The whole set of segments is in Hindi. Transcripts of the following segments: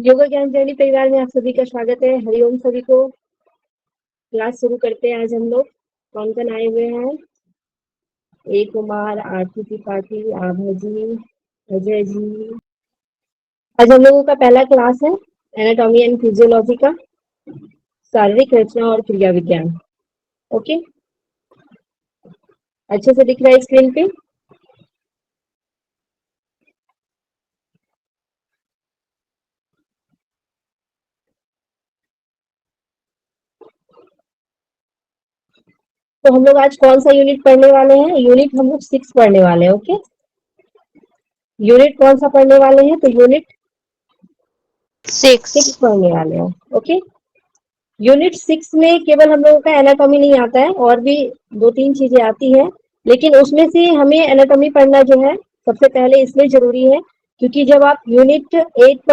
योगा ज्ञान जर्नी परिवार में आप सभी का स्वागत है। हरिओम सभी को। क्लास शुरू करते हैं। आज हम लोग कौन कौन आए हुए हैं? ए कुमार, आरती त्रिपाठी, आभा जी, अजय जी। आज हम लोगों का पहला क्लास है एनाटॉमी एंड फिजियोलॉजी का, शारीरिक रचना और क्रिया विज्ञान। ओके, अच्छे से दिख रहा है स्क्रीन पे? तो हम लोग आज कौन सा यूनिट पढ़ने वाले हैं? यूनिट हम लोग 6 पढ़ने वाले हैं। ओके, यूनिट कौन सा पढ़ने वाले हैं? तो यूनिट 6 6। पढ़ने वाले हैं। ओके, यूनिट 6 में केवल हम लोगों का एनाटॉमी नहीं आता है, और भी 2-3 चीजें आती हैं, लेकिन उसमें से हमें एनाटॉमी पढ़ना जो है सबसे पहले इसलिए जरूरी है क्योंकि जब आप यूनिट 8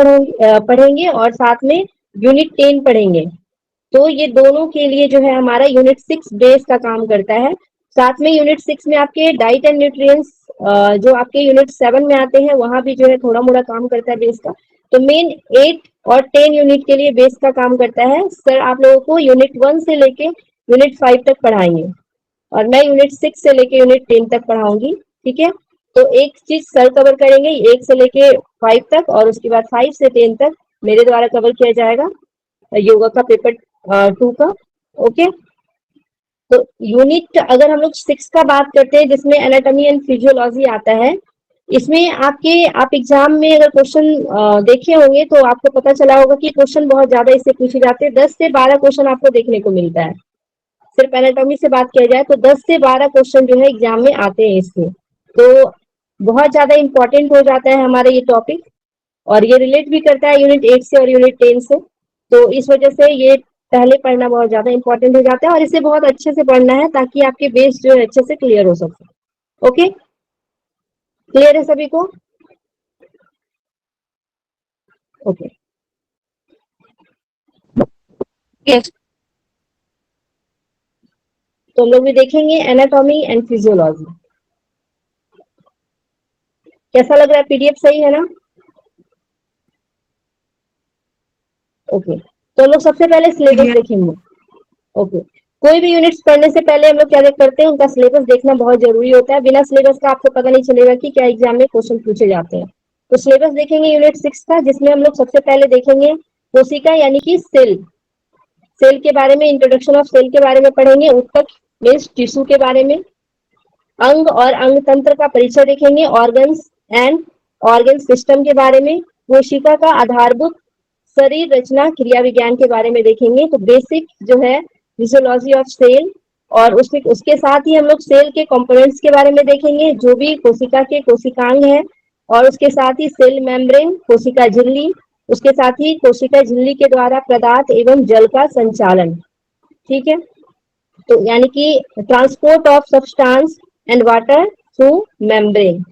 पढ़ेंगे और साथ में यूनिट 10 पढ़ेंगे, तो ये दोनों के लिए जो है हमारा यूनिट 6 बेस का काम करता है। साथ में यूनिट 6 में आपके डाइट एंड न्यूट्रिएंट्स जो आपके यूनिट 7 में आते हैं, वहां भी जो है थोड़ा मोड़ा काम करता है बेस का। तो मेन 8 और 10 यूनिट के लिए बेस का काम करता है। सर आप लोगों को यूनिट 1 से लेके यूनिट 5 तक पढ़ाएंगे, और मैं यूनिट 6 से लेके यूनिट 10 तक पढ़ाऊंगी। ठीक है, तो एक चीज सर कवर करेंगे 1 से लेके 5 तक, और उसके बाद 5 से 10 तक मेरे द्वारा कवर किया जाएगा योगा का पेपर 2 का। ओके, तो यूनिट अगर हम लोग 6 का बात करते हैं जिसमें एनाटॉमी एंड फिजियोलॉजी आता है, इसमें आप एग्जाम में अगर क्वेश्चन देखे होंगे तो आपको पता चला होगा कि क्वेश्चन बहुत ज्यादा इससे पूछे जाते हैं। 10 से 12 क्वेश्चन आपको देखने को मिलता है। सिर्फ एनाटॉमी से बात किया जाए तो 10 से 12 क्वेश्चन जो है एग्जाम में आते हैं इससे। तो बहुत ज्यादा इंपॉर्टेंट हो जाता है हमारा ये टॉपिक, और ये रिलेट भी करता है यूनिट 8 से और यूनिट 10 से। तो इस वजह से ये पहले पढ़ना बहुत ज्यादा इंपॉर्टेंट हो जाता है, और इसे बहुत अच्छे से पढ़ना है ताकि आपके बेस जो है अच्छे से क्लियर हो सके। ओके, क्लियर है सभी को? Okay, yes. तो हम लोग भी देखेंगे एनाटॉमी एंड फिजियोलॉजी। कैसा लग रहा है? पीडीएफ सही है ना? ओके, तो हम लोग सबसे पहले सिलेबस देखेंगे। ओके, कोई भी यूनिट्स पढ़ने से पहले हम लोग क्या करते हैं, उनका सिलेबस देखना बहुत जरूरी होता है। बिना सिलेबस का आपको पता नहीं चलेगा कि क्या एग्जाम में क्वेश्चन पूछे जाते हैं। तो सिलेबस देखेंगे यूनिट 6 का, जिसमें हम लोग सबसे पहले देखेंगे कोशिका यानी कि सेल। सेल के बारे में, इंट्रोडक्शन ऑफ सेल के बारे में पढ़ेंगे। ऊतक मीन्स टिश्यू के बारे में। अंग और अंग तंत्र का परिचय देखेंगे, ऑर्गन्स एंड ऑर्गन सिस्टम के बारे में। कोशिका का आधारभूत शरीर रचना क्रिया विज्ञान के बारे में देखेंगे। तो बेसिक जो है फिजियोलॉजी ऑफ सेल, और उसके उसके साथ ही हम लोग सेल के कंपोनेंट्स के बारे में देखेंगे, जो भी कोशिका के कोशिकांग है, और उसके साथ ही सेल मेम्ब्रेन, कोशिका झिल्ली, उसके साथ ही कोशिका झिल्ली के द्वारा पदार्थ एवं जल का संचालन। ठीक है, तो यानी कि transport of substance and water through membrane.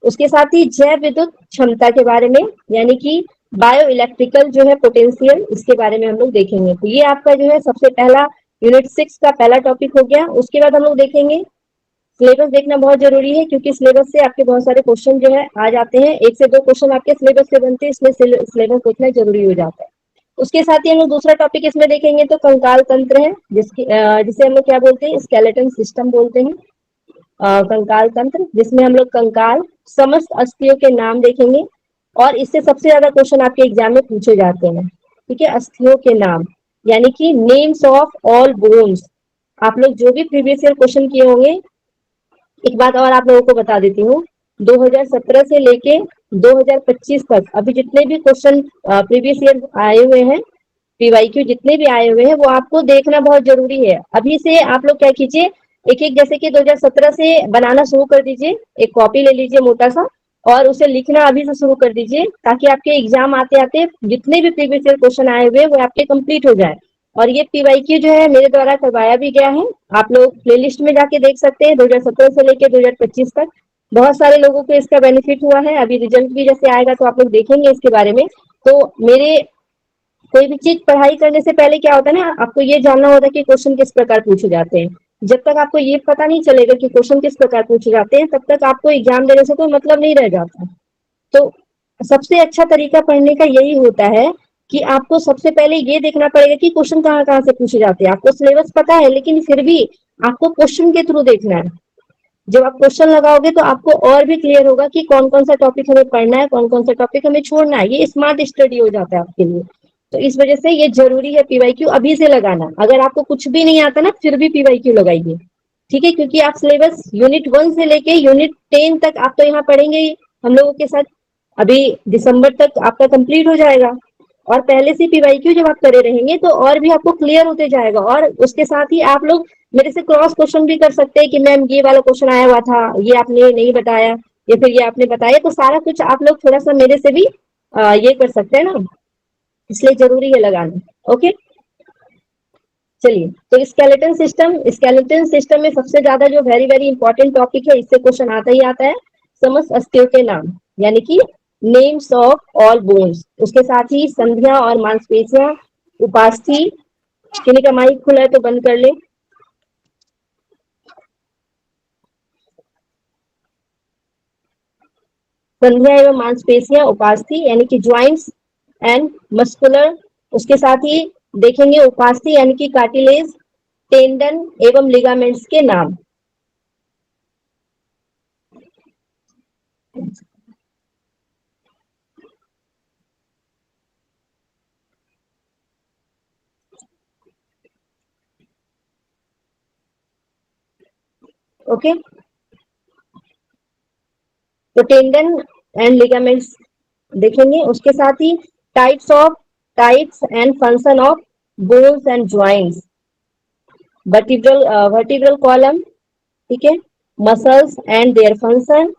उसके साथ ही जैव विद्युत क्षमता के बारे में, यानी कि बायो इलेक्ट्रिकल जो है पोटेंशियल, इसके बारे में हम लोग देखेंगे। तो ये आपका जो है सबसे पहला यूनिट 6 का पहला टॉपिक हो गया। उसके बाद हम लोग देखेंगे, सिलेबस देखना बहुत जरूरी है क्योंकि सिलेबस से आपके बहुत सारे क्वेश्चन जो है आ जाते हैं। 1 से 2 क्वेश्चन आपके सिलेबस से बनते हैं, इसमें सिलेबस देखना जरूरी हो जाता है। उसके साथ ही हम लोग दूसरा टॉपिक इसमें देखेंगे तो कंकाल तंत्र है, जिसे हम लोग क्या बोलते हैं, स्केलेटन सिस्टम बोलते हैं। कंकाल तंत्र, जिसमें हम लोग कंकाल समस्त अस्थियों के नाम देखेंगे, और इससे सबसे ज्यादा क्वेश्चन आपके एग्जाम में पूछे जाते हैं। ठीक है, अस्थियों के नाम यानी कि नेम्स ऑफ ऑल बोन्स। आप लोग जो भी प्रीवियस ईयर क्वेश्चन किए होंगे, एक बात और आप लोगों को बता देती हूँ, 2017 से लेके 2025 तक अभी जितने भी क्वेश्चन प्रीवियस ईयर आए हुए हैं, पीवाईक्यू जितने भी आए हुए हैं, वो आपको देखना बहुत जरूरी है। अभी से आप लोग क्या कीजिए, एक एक जैसे कि 2017 से बनाना शुरू कर दीजिए, एक कॉपी ले लीजिए मोटा सा, और उसे लिखना अभी से शुरू कर दीजिए, ताकि आपके एग्जाम आते आते जितने भी प्रीवियस ईयर क्वेश्चन आए हुए वो आपके कंप्लीट हो जाए। और ये पीवाईक्यू जो है मेरे द्वारा करवाया भी गया है, आप लोग प्लेलिस्ट में जाके देख सकते हैं। 2017 से लेके 2025 तक बहुत सारे लोगों को इसका बेनिफिट हुआ है। अभी रिजल्ट भी जैसे आएगा तो आप लोग देखेंगे इसके बारे में। तो मेरे कोई भी चीज पढ़ाई करने से पहले क्या होता है ना, आपको ये जानना होता है कि क्वेश्चन किस प्रकार पूछे जाते हैं। जब तक आपको ये पता नहीं चलेगा कि क्वेश्चन किस प्रकार पूछे जाते हैं, तब तक आपको एग्जाम देने से कोई मतलब नहीं रह जाता। तो सबसे अच्छा तरीका पढ़ने का यही होता है कि आपको सबसे पहले ये देखना पड़ेगा कि क्वेश्चन कहाँ-कहाँ से पूछे जाते हैं। आपको सिलेबस पता है, लेकिन फिर भी आपको क्वेश्चन के थ्रू देखना है। जब आप क्वेश्चन लगाओगे तो आपको और भी क्लियर होगा कि कौन-कौन सा टॉपिक हमें पढ़ना है, कौन-कौन सा टॉपिक हमें छोड़ना है। ये स्मार्ट स्टडी हो जाता है आपके लिए। तो इस वजह से ये ज़रूरी है पीवाईक्यू अभी से लगाना। अगर आपको कुछ भी नहीं आता ना, फिर भी पीवाईक्यू लगाइए। ठीक है? क्योंकि आप सिलेबस यूनिट 1 से लेके यूनिट 10 तक आप तो यहाँ पढ़ेंगे ही हम लोगों के साथ। अभी दिसंबर तक आपका कंप्लीट हो जाएगा और पहले से पीवाईक्यू जब आप करे रहेंगे तो और भी आपको क्लियर होते जाएगा। और उसके साथ ही आप लोग मेरे से क्रॉस क्वेश्चन भी कर सकते हैं कि मैम ये वाला क्वेश्चन आया हुआ था, ये आपने नहीं बताया या फिर ये आपने बताया। तो सारा कुछ आप लोग थोड़ा सा मेरे से भी ये कर सकते हैं ना, इसलिए जरूरी है लगाना। ओके, चलिए। तो स्केलेटन सिस्टम में सबसे ज्यादा जो वेरी वेरी इंपॉर्टेंट टॉपिक है, इससे क्वेश्चन आता ही आता है, समस्त अस्थियों के नाम, यानी कि नेम्स ऑफ ऑल बोन्स। उसके साथ ही संधियां और मांसपेशियां, उपास्थि। किन्हीं का माइक खुला है तो बंद कर ले। संधियां एवं मांसपेशियां, उपास्थि यानी कि ज्वाइंट्स एंड मस्कुलर। उसके साथ ही देखेंगे उपास्थि यानी कि कार्टिलेज, टेंडन एवं लिगामेंट्स के नाम। ओके, तो टेंडन एंड लिगामेंट्स देखेंगे। उसके साथ ही types and function of bones and joints, vertebral column, ठीक है, muscles and their function,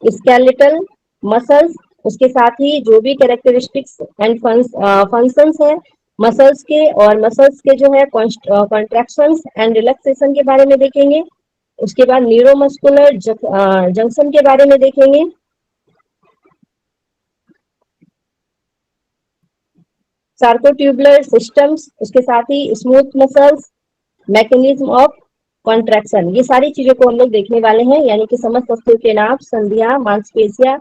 skeletal muscles. उसके साथ ही जो भी कैरेक्टरिस्टिक्स एंड फंक्शंस है मसल्स के, और मसल्स के जो है कॉन्ट्रैक्शंस एंड रिलैक्सेशन के बारे में देखेंगे। उसके बाद न्यूरोमस्कुलर जंक्शन के बारे में देखेंगे। सार्कोट्यूबुलर सिस्टम्स, उसके साथ ही smooth muscles, mechanism of contraction, ये सारी चीजों को हम लोग देखने वाले हैं। यानी कि समस्त वस्तुओं के नाम, संधियां, मांसपेशियां,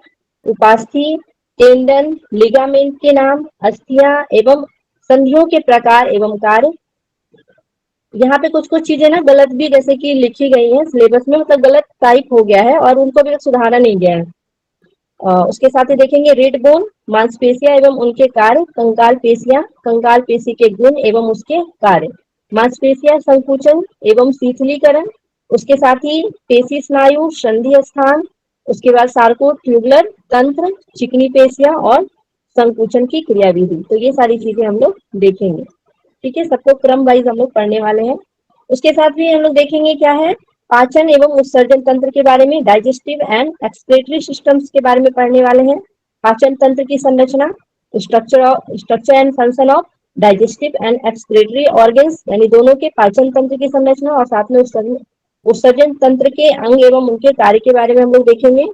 उपास्थि, टेंडन, लिगामेंट के नाम, अस्थियां एवं संधियों के प्रकार एवं कार्य। यहाँ पे कुछ कुछ चीजें ना गलत भी जैसे कि लिखी गई हैं सिलेबस में, मतलब गलत टाइप हो गया है और उनको भी सुधारा नहीं गया है। उसके साथ ही देखेंगे रेड बोन, मांसपेशियां एवं उनके कार्य, कंकाल पेशियां, कंकाल पेशी के गुण एवं उसके कार्य, मांसपेशियां संकुचन एवं शिथिलीकरण। उसके साथ ही पेशी स्नायु, संधि स्थान। उसके बाद सार्को ट्यूबुलर तंत्र, चिकनी पेशियां और संकुचन की क्रियाविधि। तो ये सारी चीजें हम लोग देखेंगे। ठीक है, सबको क्रम वाइज हम लोग पढ़ने वाले हैं। उसके साथ भी हम लोग देखेंगे क्या है, पाचन एवं उत्सर्जन तंत्र के बारे में, डाइजेस्टिव एंड एक्सक्रीटरी सिस्टम्स के बारे में पढ़ने वाले हैं। पाचन तंत्र की संरचना, structure and function of digestive and excretory organs, यानी दोनों के पाचन तंत्र की संरचना और साथ में उत्सर्जन तंत्र के अंग एवं उनके कार्य के बारे में हम लोग देखेंगे।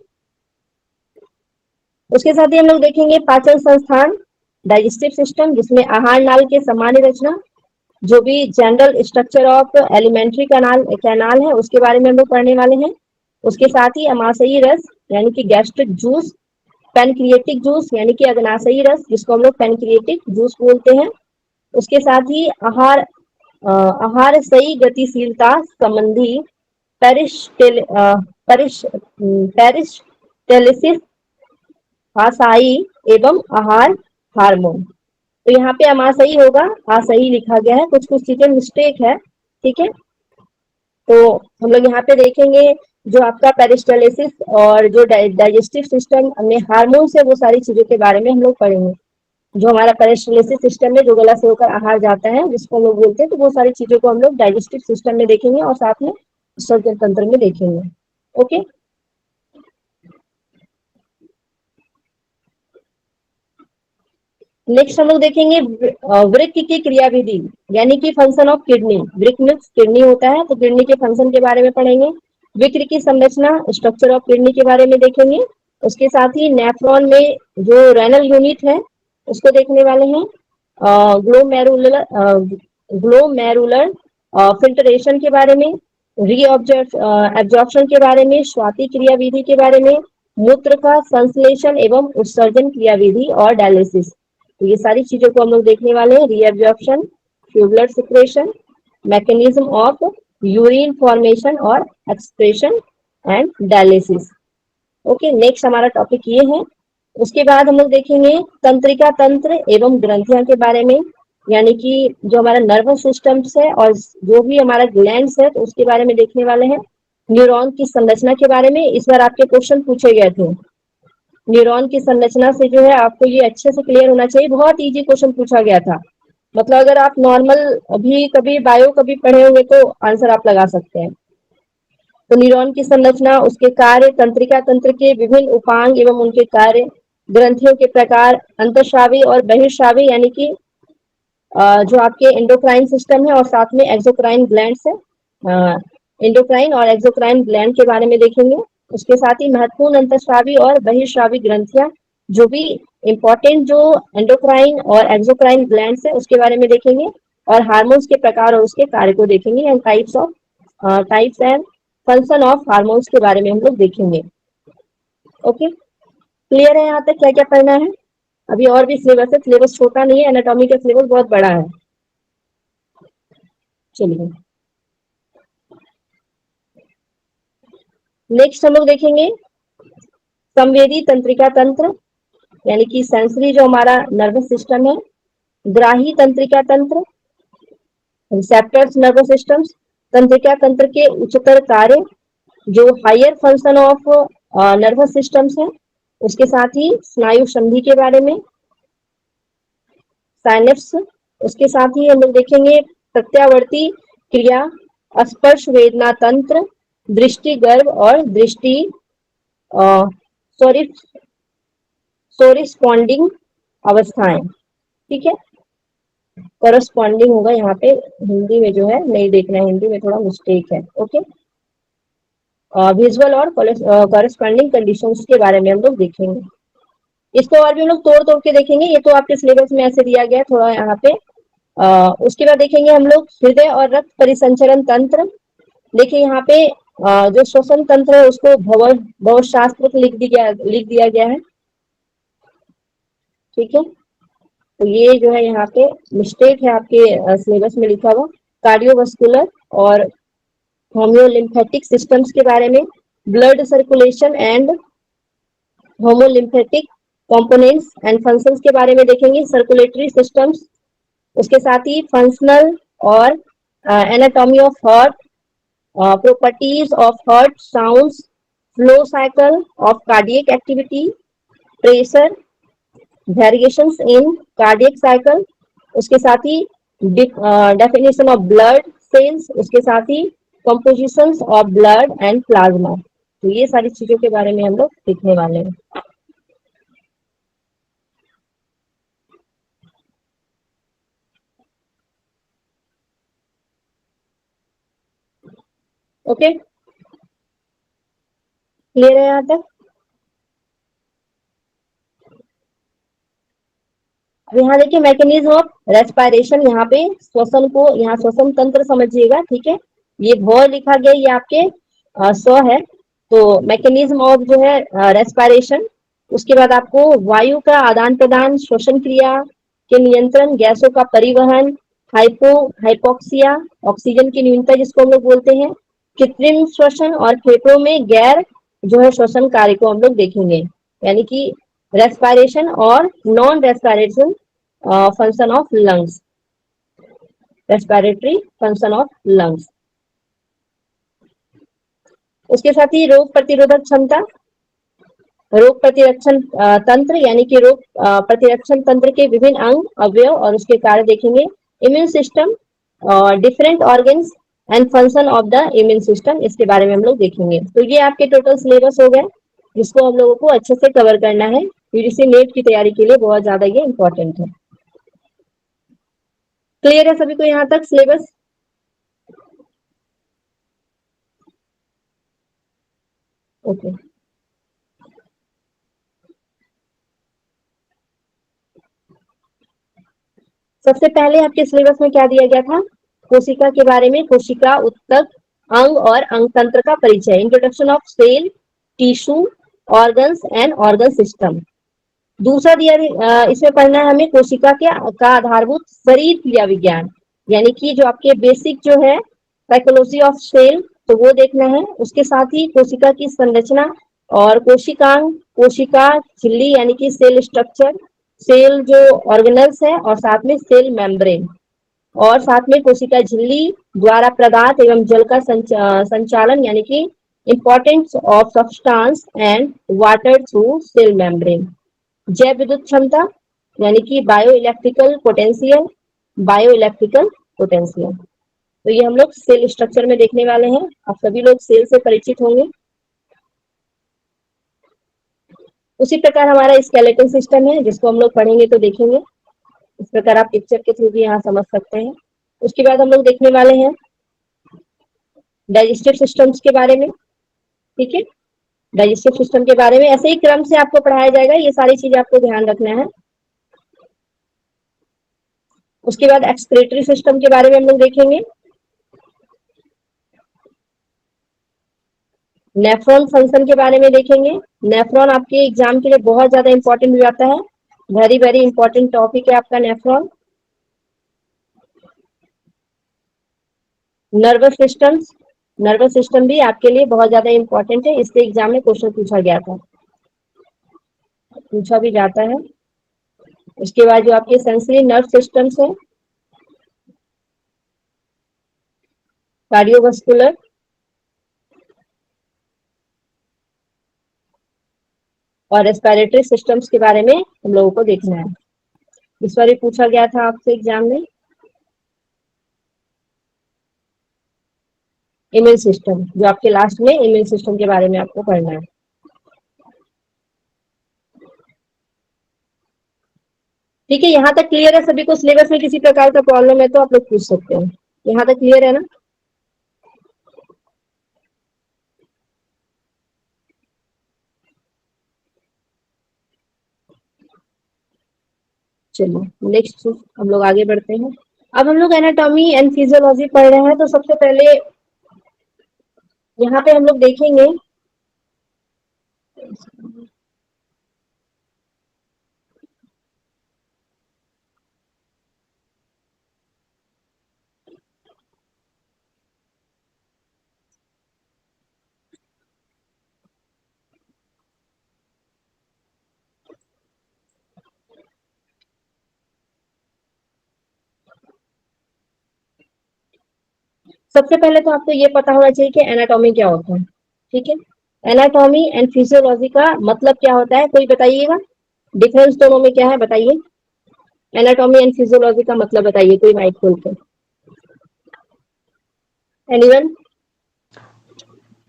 उसके साथ ही हम लोग देखेंगे पाचन संस्थान, डाइजेस्टिव सिस्टम, जिसमें आहार नाल के सामान्य रचना, जो भी general structure of alimentary canal है उसके बारे में हम लोग पढ़ने वाले हैं। उसके साथ ही अमाशयी रस यानी कि गैस्ट्रिक जूस, पेनक्रिएटिक जूस यानी कि अग्नाशयी रस, जिसको हम लोग पेनक्रिएटिक जूस बोलते हैं। उसके साथ ही आहार सही गतिशीलता संबंधी पेरिस्टेलिसिस, आशाई एवं आहार हार्मोन। तो यहाँ पे अमाशयी होगा, आशयी लिखा गया है, कुछ कुछ चीजें मिस्टेक है। ठीक है, तो हम लोग यहाँ पे देखेंगे जो आपका पेरिस्टालिसिस और जो डाइजेस्टिव सिस्टम में हार्मोन है, वो सारी चीजों के बारे में हम लोग पढ़ेंगे। जो हमारा पेरिस्टालिसिस सिस्टम में जो गला से होकर आहार जाता है, जिसको हम लोग बोलते हैं, तो वो सारी चीजों को हम लोग डाइजेस्टिव सिस्टम में देखेंगे और साथ में विसर्जन तंत्र में देखेंगे। ओके, नेक्स्ट हम लोग देखेंगे वृक्क की क्रियाविधि, यानी कि फंक्शन ऑफ किडनी। वृक्क में किडनी होता है, तो किडनी के फंक्शन के बारे में पढ़ेंगे। वृक्क की संरचना, स्ट्रक्चर ऑफ किडनी के बारे में देखेंगे। उसके साथ ही नेफ्रॉन में जो रेनल यूनिट है उसको देखने वाले हैं। ग्लोमेरुलर ग्लोमेरुलर फिल्ट्रेशन के बारे में, री एब्जॉर्प्शन के बारे में, स्वाति क्रियाविधि के बारे में, मूत्र का संश्लेषण एवं उत्सर्जन क्रियाविधि और डायलिसिस। तो ये सारी चीजों को हम लोग देखने वाले हैं। Reabsorption, tubular secretion, mechanism of urine formation और expression and dialysis. Okay, next हमारा टॉपिक ये है। उसके बाद हम लोग देखेंगे तंत्रिका तंत्र एवं ग्रंथियां के बारे में, यानी कि जो हमारा नर्वस सिस्टम्स है और जो भी हमारा ग्लैंड्स है, तो उसके बारे में देखने वाले हैं। न्यूरॉन की संरचना के बारे में इस बार आपके क्वेश्चन पूछे गए थे। न्यूरॉन की संरचना से जो है आपको ये अच्छे से क्लियर होना चाहिए, बहुत इजी क्वेश्चन पूछा गया था। मतलब अगर आप नॉर्मल अभी कभी बायो कभी पढ़े होंगे तो आंसर आप लगा सकते हैं। तो न्यूरॉन की संरचना, उसके कार्य, तंत्रिका तंत्र के विभिन्न उपांग एवं उनके कार्य, ग्रंथियों के प्रकार, अंतःस्रावी और बहिर्स्रावी यानी कि जो आपके एंडोक्राइन सिस्टम है और साथ में एक्सोक्राइन ग्लैंड्स है। एंडोक्राइन और एक्सोक्राइन ग्लैंड के बारे में देखेंगे। उसके साथ ही महत्वपूर्ण अंतःस्रावी और बहिर्स्रावी ग्रंथियां, जो भी इंपॉर्टेंट जो एंडोक्राइन और एक्सोक्राइन ग्लैंड्स है उसके बारे में देखेंगे। और हार्मोन्स के प्रकार और उसके कार्य को देखेंगे and types and function of hormones के बारे में हम लोग देखेंगे। ओके, क्लियर है यहाँ तक क्या क्या पढ़ना है? अभी और भी सिलेबस है, सिलेबस छोटा नहीं है, एनाटॉमी का सिलेबस बहुत बड़ा है। चलिए नेक्स्ट हम लोग देखेंगे संवेदी तंत्रिका तंत्र, यानी कि सेंसरी जो हमारा नर्वस सिस्टम है। ग्राही तंत्रिका तंत्र, रिसेप्टर्स नर्वस सिस्टम्स। तंत्रिका तंत्र के उच्चतर कार्य, जो higher function of nervous systems है। उसके साथ ही स्नायु संधि के बारे में, साइनेप्स। उसके साथ ही हम लोग देखेंगे प्रत्यावर्ती क्रिया, स्पर्श वेदना तंत्र, दृष्टि गर्भ और दृष्टि सोरिस्पॉन्डिंग अवस्थाएं। ठीक है, करस्पॉन्डिंग होगा यहाँ पे, हिंदी में जो है नहीं देखना है, हिंदी में थोड़ा मिस्टेक है। ओके, विजुअल और करस्पॉन्डिंग कंडीशंस के बारे में हम लोग देखेंगे। इसको और भी हम लोग तोड़ तोड़ के देखेंगे, ये तो आपके सिलेबस में ऐसे दिया गया थोड़ा यहाँ पे। उसके बाद देखेंगे हम लोग हृदय और रक्त परिसंचरण तंत्र। देखिए यहाँ पे जो श्वसन तंत्र है उसको भवशास्त्र लिख दिया गया है। ठीक है, तो ये जो है यहाँ पे मिस्टेक है आपके सिलेबस में लिखा हुआ। कार्डियोवास्कुलर और होम्योलिम्फेटिक सिस्टम्स के बारे में, blood circulation and haemolymphatic components and functions के बारे में देखेंगे। सर्कुलेटरी सिस्टम्स, उसके साथ ही फंक्शनल और anatomy of heart, properties of heart sounds, flow cycle of cardiac activity, pressure, variations in cardiac cycle. उसके साथ ही डेफिनेशन ऑफ ब्लड सेल्स, उसके साथ ही compositions of blood and plasma. तो ये सारी चीजों के बारे में हम लोग सीखने वाले हैं। ओके, क्लियर है यहाँ तक? यहाँ देखिए मैकेनिज्म ऑफ रेस्पिरेशन, यहाँ पे श्वसन को, यहाँ श्वसन तंत्र समझिएगा। ठीक है, ये भौ लिखा गया, ये आपके स्व है। तो मैकेनिज्म ऑफ जो है रेस्पिरेशन, उसके बाद आपको वायु का आदान प्रदान, श्वसन क्रिया के नियंत्रण, गैसों का परिवहन, हाइपोक्सिया, ऑक्सीजन की न्यूनता जिसको हम लोग बोलते हैं, कृत्रिम श्वसन और फेफड़ों में गैर जो है श्वसन कार्य को हम लोग देखेंगे। यानी कि रेस्पिरेशन और non respiration function of lungs, respiratory function of lungs. उसके साथ ही रोग प्रतिरोधक क्षमता, रोग प्रतिरक्षण तंत्र, यानी कि रोग प्रतिरक्षण तंत्र के विभिन्न अंग, अवयव और उसके कार्य देखेंगे। Immune system, different organs and function of the immune system, इसके बारे में हम लोग देखेंगे। तो ये आपके टोटल सिलेबस हो गए, जिसको हम लोगों को अच्छे से कवर करना है। यूजीसी नेट की तैयारी के लिए बहुत ज्यादा ये इंपॉर्टेंट है। क्लियर है सभी को यहाँ तक सिलेबस? ओके, सबसे पहले आपके सिलेबस में क्या दिया गया था? कोशिका के बारे में, कोशिका, उत्तक, अंग और अंग तंत्र का परिचय, introduction of cell, tissue organs and organ system. दूसरा दिया इसमें पढ़ना है हमें कोशिका के का आधारभूत शरीर क्रिया विज्ञान, यानी कि जो आपके बेसिक जो है साइकोलॉजी ऑफ सेल, तो वो देखना है। उसके साथ ही कोशिका की संरचना और कोशिकांग, कोशिका झिल्ली यानी कि सेल स्ट्रक्चर, सेल जो ऑर्गेनल्स है, और साथ में सेल मेम्ब्रेन, और साथ में कोशिका झिल्ली द्वारा पदार्थ एवं जल का संचालन यानी कि importance of substance and water through cell membrane. जैव विद्युत क्षमता यानी कि bio electrical potential, bio electrical potential. तो ये हम लोग सेल स्ट्रक्चर में देखने वाले हैं। आप सभी लोग सेल से परिचित होंगे। उसी प्रकार हमारा स्केलेटन सिस्टम है, जिसको हम लोग पढ़ेंगे तो देखेंगे। इस प्रकार आप पिक्चर के थ्रू भी यहाँ समझ सकते हैं। उसके बाद हम लोग देखने वाले हैं डाइजेस्टिव सिस्टम्स के बारे में। ठीक है, डाइजेस्टिव सिस्टम के बारे में ऐसे ही क्रम से आपको पढ़ाया जाएगा, ये सारी चीजें आपको ध्यान रखना है। उसके बाद एक्सक्रीटरी सिस्टम के बारे में हम लोग देखेंगे। नेफ्रॉन फंक्शन के बारे में देखेंगे। नेफ्रॉन आपके एग्जाम के लिए बहुत ज्यादा इंपॉर्टेंट हो जाता है, वेरी वेरी इंपॉर्टेंट टॉपिक है आपका nephron. Nervous systems, nervous system भी आपके लिए बहुत ज्यादा इंपॉर्टेंट है, इससे एग्जाम में क्वेश्चन पूछा गया था, पूछा भी जाता है। उसके बाद जो आपके सेंसरी नर्व सिस्टम्स है, कार्डियोवास्कुलर और रेस्पिरेटरी सिस्टम्स के बारे में हम लोगों को देखना है। इस बार भी पूछा गया था आपसे एग्जाम में। इम्यून सिस्टम, जो आपके लास्ट में इम्यून सिस्टम के बारे में आपको पढ़ना है। ठीक है, यहाँ तक क्लियर है सभी को? सिलेबस में किसी प्रकार का प्रॉब्लम है तो आप लोग पूछ सकते हैं। यहाँ तक क्लियर है ना? चलो नेक्स्ट हम लोग आगे बढ़ते हैं। अब हम लोग एनाटॉमी एंड फिजियोलॉजी पढ़ रहे हैं, तो सबसे पहले यहाँ पे हम लोग देखेंगे सबसे पहले तो आपको ये पता होना चाहिए कि एनाटॉमी क्या होता है। ठीक है, एनाटॉमी एंड फिजियोलॉजी का मतलब क्या होता है, कोई बताइएगा? डिफरेंस दोनों में क्या है बताइए? एनाटॉमी एंड फिजियोलॉजी का मतलब बताइए, कोई माइक खोल के। एनीवन?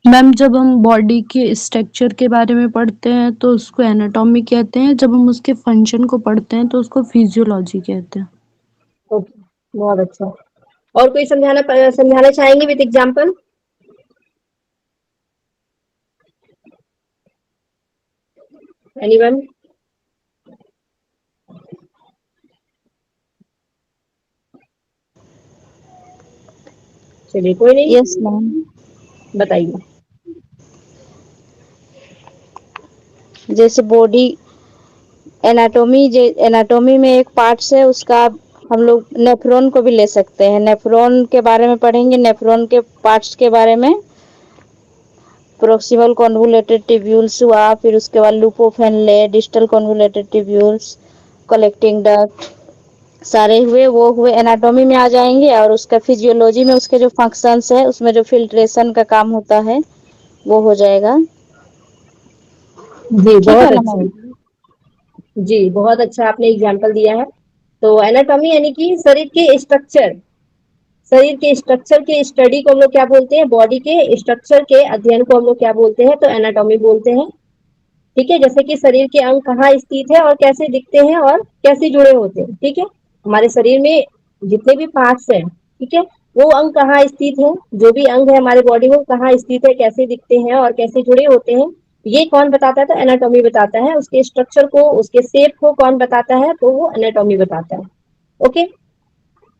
मैम जब हम बॉडी के स्ट्रक्चर के बारे में पढ़ते हैं तो उसको एनाटॉमी कहते हैं, जब हम उसके फंक्शन को पढ़ते हैं तो उसको फिजियोलॉजी कहते हैं। ओके, बहुत अच्छा। और कोई समझाना चाहेंगे विद एग्जांपल? एनीवन? चलिए कोई नहीं, यस मैम। बताइए। जैसे बॉडी एनाटोमी में एक पार्ट्स है उसका, हम लोग नेफ्रॉन को भी ले सकते हैं। नेफ्रॉन के बारे में पढ़ेंगे, नेफ्रॉन के पार्ट्स के बारे में। प्रोक्सिमल कॉन्वोल्यूटेड ट्यूब्यूल्स हुआ, फिर उसके बाद loop of Henle, distal convoluted tubules, collecting duct, सारे हुए वो हुए एनाटॉमी में आ जाएंगे। और उसका फिजियोलॉजी में उसके जो फंक्शंस है, उसमें जो फिल्ट्रेशन का काम होता है वो हो जाएगा। जी ठीक बहुत है ना अच्छा, मैम? जी बहुत अच्छा आपने एग्जांपल दिया है। तो एनाटॉमी यानी कि शरीर के स्ट्रक्चर, शरीर के स्ट्रक्चर के स्टडी को हम लोग क्या बोलते हैं? बॉडी के स्ट्रक्चर के अध्ययन को हम लोग क्या बोलते हैं? तो एनाटॉमी बोलते हैं। ठीक है, जैसे कि शरीर के अंग कहाँ स्थित है और कैसे दिखते हैं और कैसे जुड़े होते हैं। ठीक है, हमारे शरीर में जितने भी पार्ट्स हैं, ठीक है, वो अंग कहाँ स्थित है, जो भी अंग है हमारे बॉडी में कहाँ स्थित है, कैसे दिखते हैं और कैसे जुड़े होते हैं, ये कौन बताता है? तो एनाटॉमी बताता है। उसके स्ट्रक्चर को, उसके शेप को कौन बताता है? तो वो एनाटॉमी बताता है। ओके,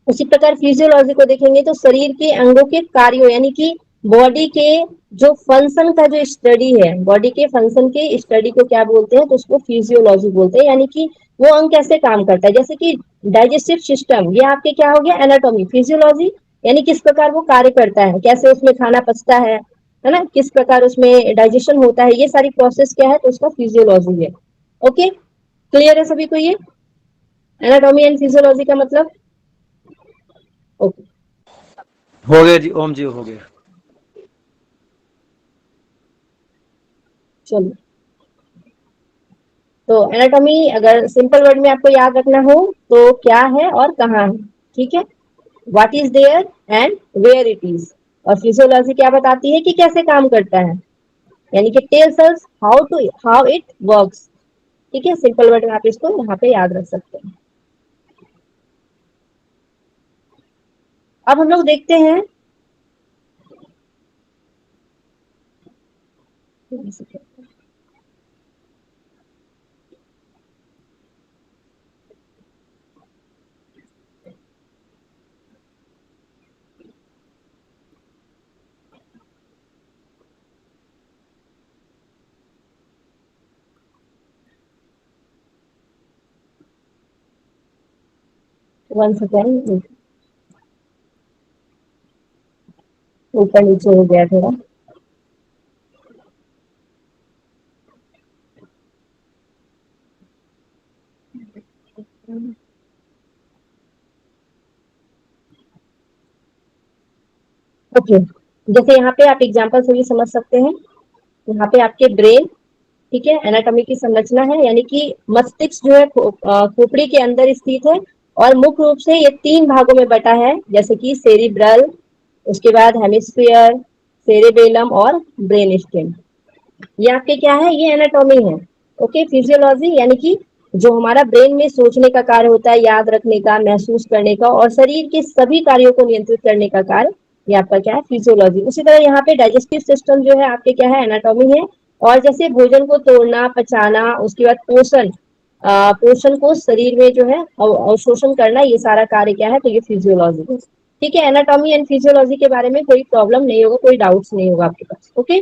उसी प्रकार फिजियोलॉजी को देखेंगे तो शरीर के अंगों के कार्यों यानी कि बॉडी के जो फंक्शन का जो स्टडी है, बॉडी के फंक्शन के स्टडी को क्या बोलते हैं, तो उसको फिजियोलॉजी बोलते हैं। यानी कि वो अंग कैसे काम करता है, जैसे कि डाइजेस्टिव सिस्टम, ये आपके क्या हो गया, एनाटॉमी। फिजियोलॉजी यानी किस प्रकार वो कार्य करता है, कैसे उसमें खाना पचता है ना, किस प्रकार उसमें डाइजेशन होता है, ये सारी प्रोसेस क्या है, तो उसका फिजियोलॉजी है। ओके, क्लियर है सभी को ये एनाटॉमी एंड फिजियोलॉजी का मतलब? ओके, हो गया जी, ओम जी हो गया। चलो, तो एनाटॉमी अगर सिंपल वर्ड में आपको याद रखना हो तो क्या है और कहाँ है, ठीक है, what is there and where it is. और फिजियोलॉजी क्या बताती है कि कैसे काम करता है, यानी कि tells us how it works. ठीक है, सिंपल वर्ड में आप इसको यहाँ पे याद रख सकते हैं। अब हम लोग देखते हैं, वन सेकेंड, ऊपर नीचे हो गया थोड़ा। ओके, जैसे यहाँ पे आप एग्जांपल से भी समझ सकते हैं, यहाँ पे आपके ब्रेन, ठीक है, एनाटॉमी की संरचना है, यानी कि मस्तिष्क जो है खोपड़ी के अंदर स्थित है और मुख्य रूप से ये 3 भागों में बटा है, जैसे कि सेरिब्रल, उसके बाद हेमिस्फीयर, सेरेबेलम और ब्रेन स्टेम। ये आपके क्या है, ये एनाटॉमी है। ओके, फिजियोलॉजी यानी कि जो हमारा ब्रेन में सोचने का कार्य होता है, याद रखने का, महसूस करने का और शरीर के सभी कार्यों को नियंत्रित करने का कार्य, ये आपका क्या है, फिजियोलॉजी। उसी तरह यहाँ पे डाइजेस्टिव सिस्टम जो है आपके क्या है, एनाटॉमी है। और जैसे भोजन को तोड़ना, पचाना, उसके बाद पोषण, पोषण को शरीर में जो है अवशोषण करना, ये सारा कार्य क्या है, तो ये फिजियोलॉजी है। ठीक है, एनाटॉमी एंड फिजियोलॉजी के बारे में कोई प्रॉब्लम नहीं होगा, कोई डाउट्स नहीं होगा आपके पास। ओके,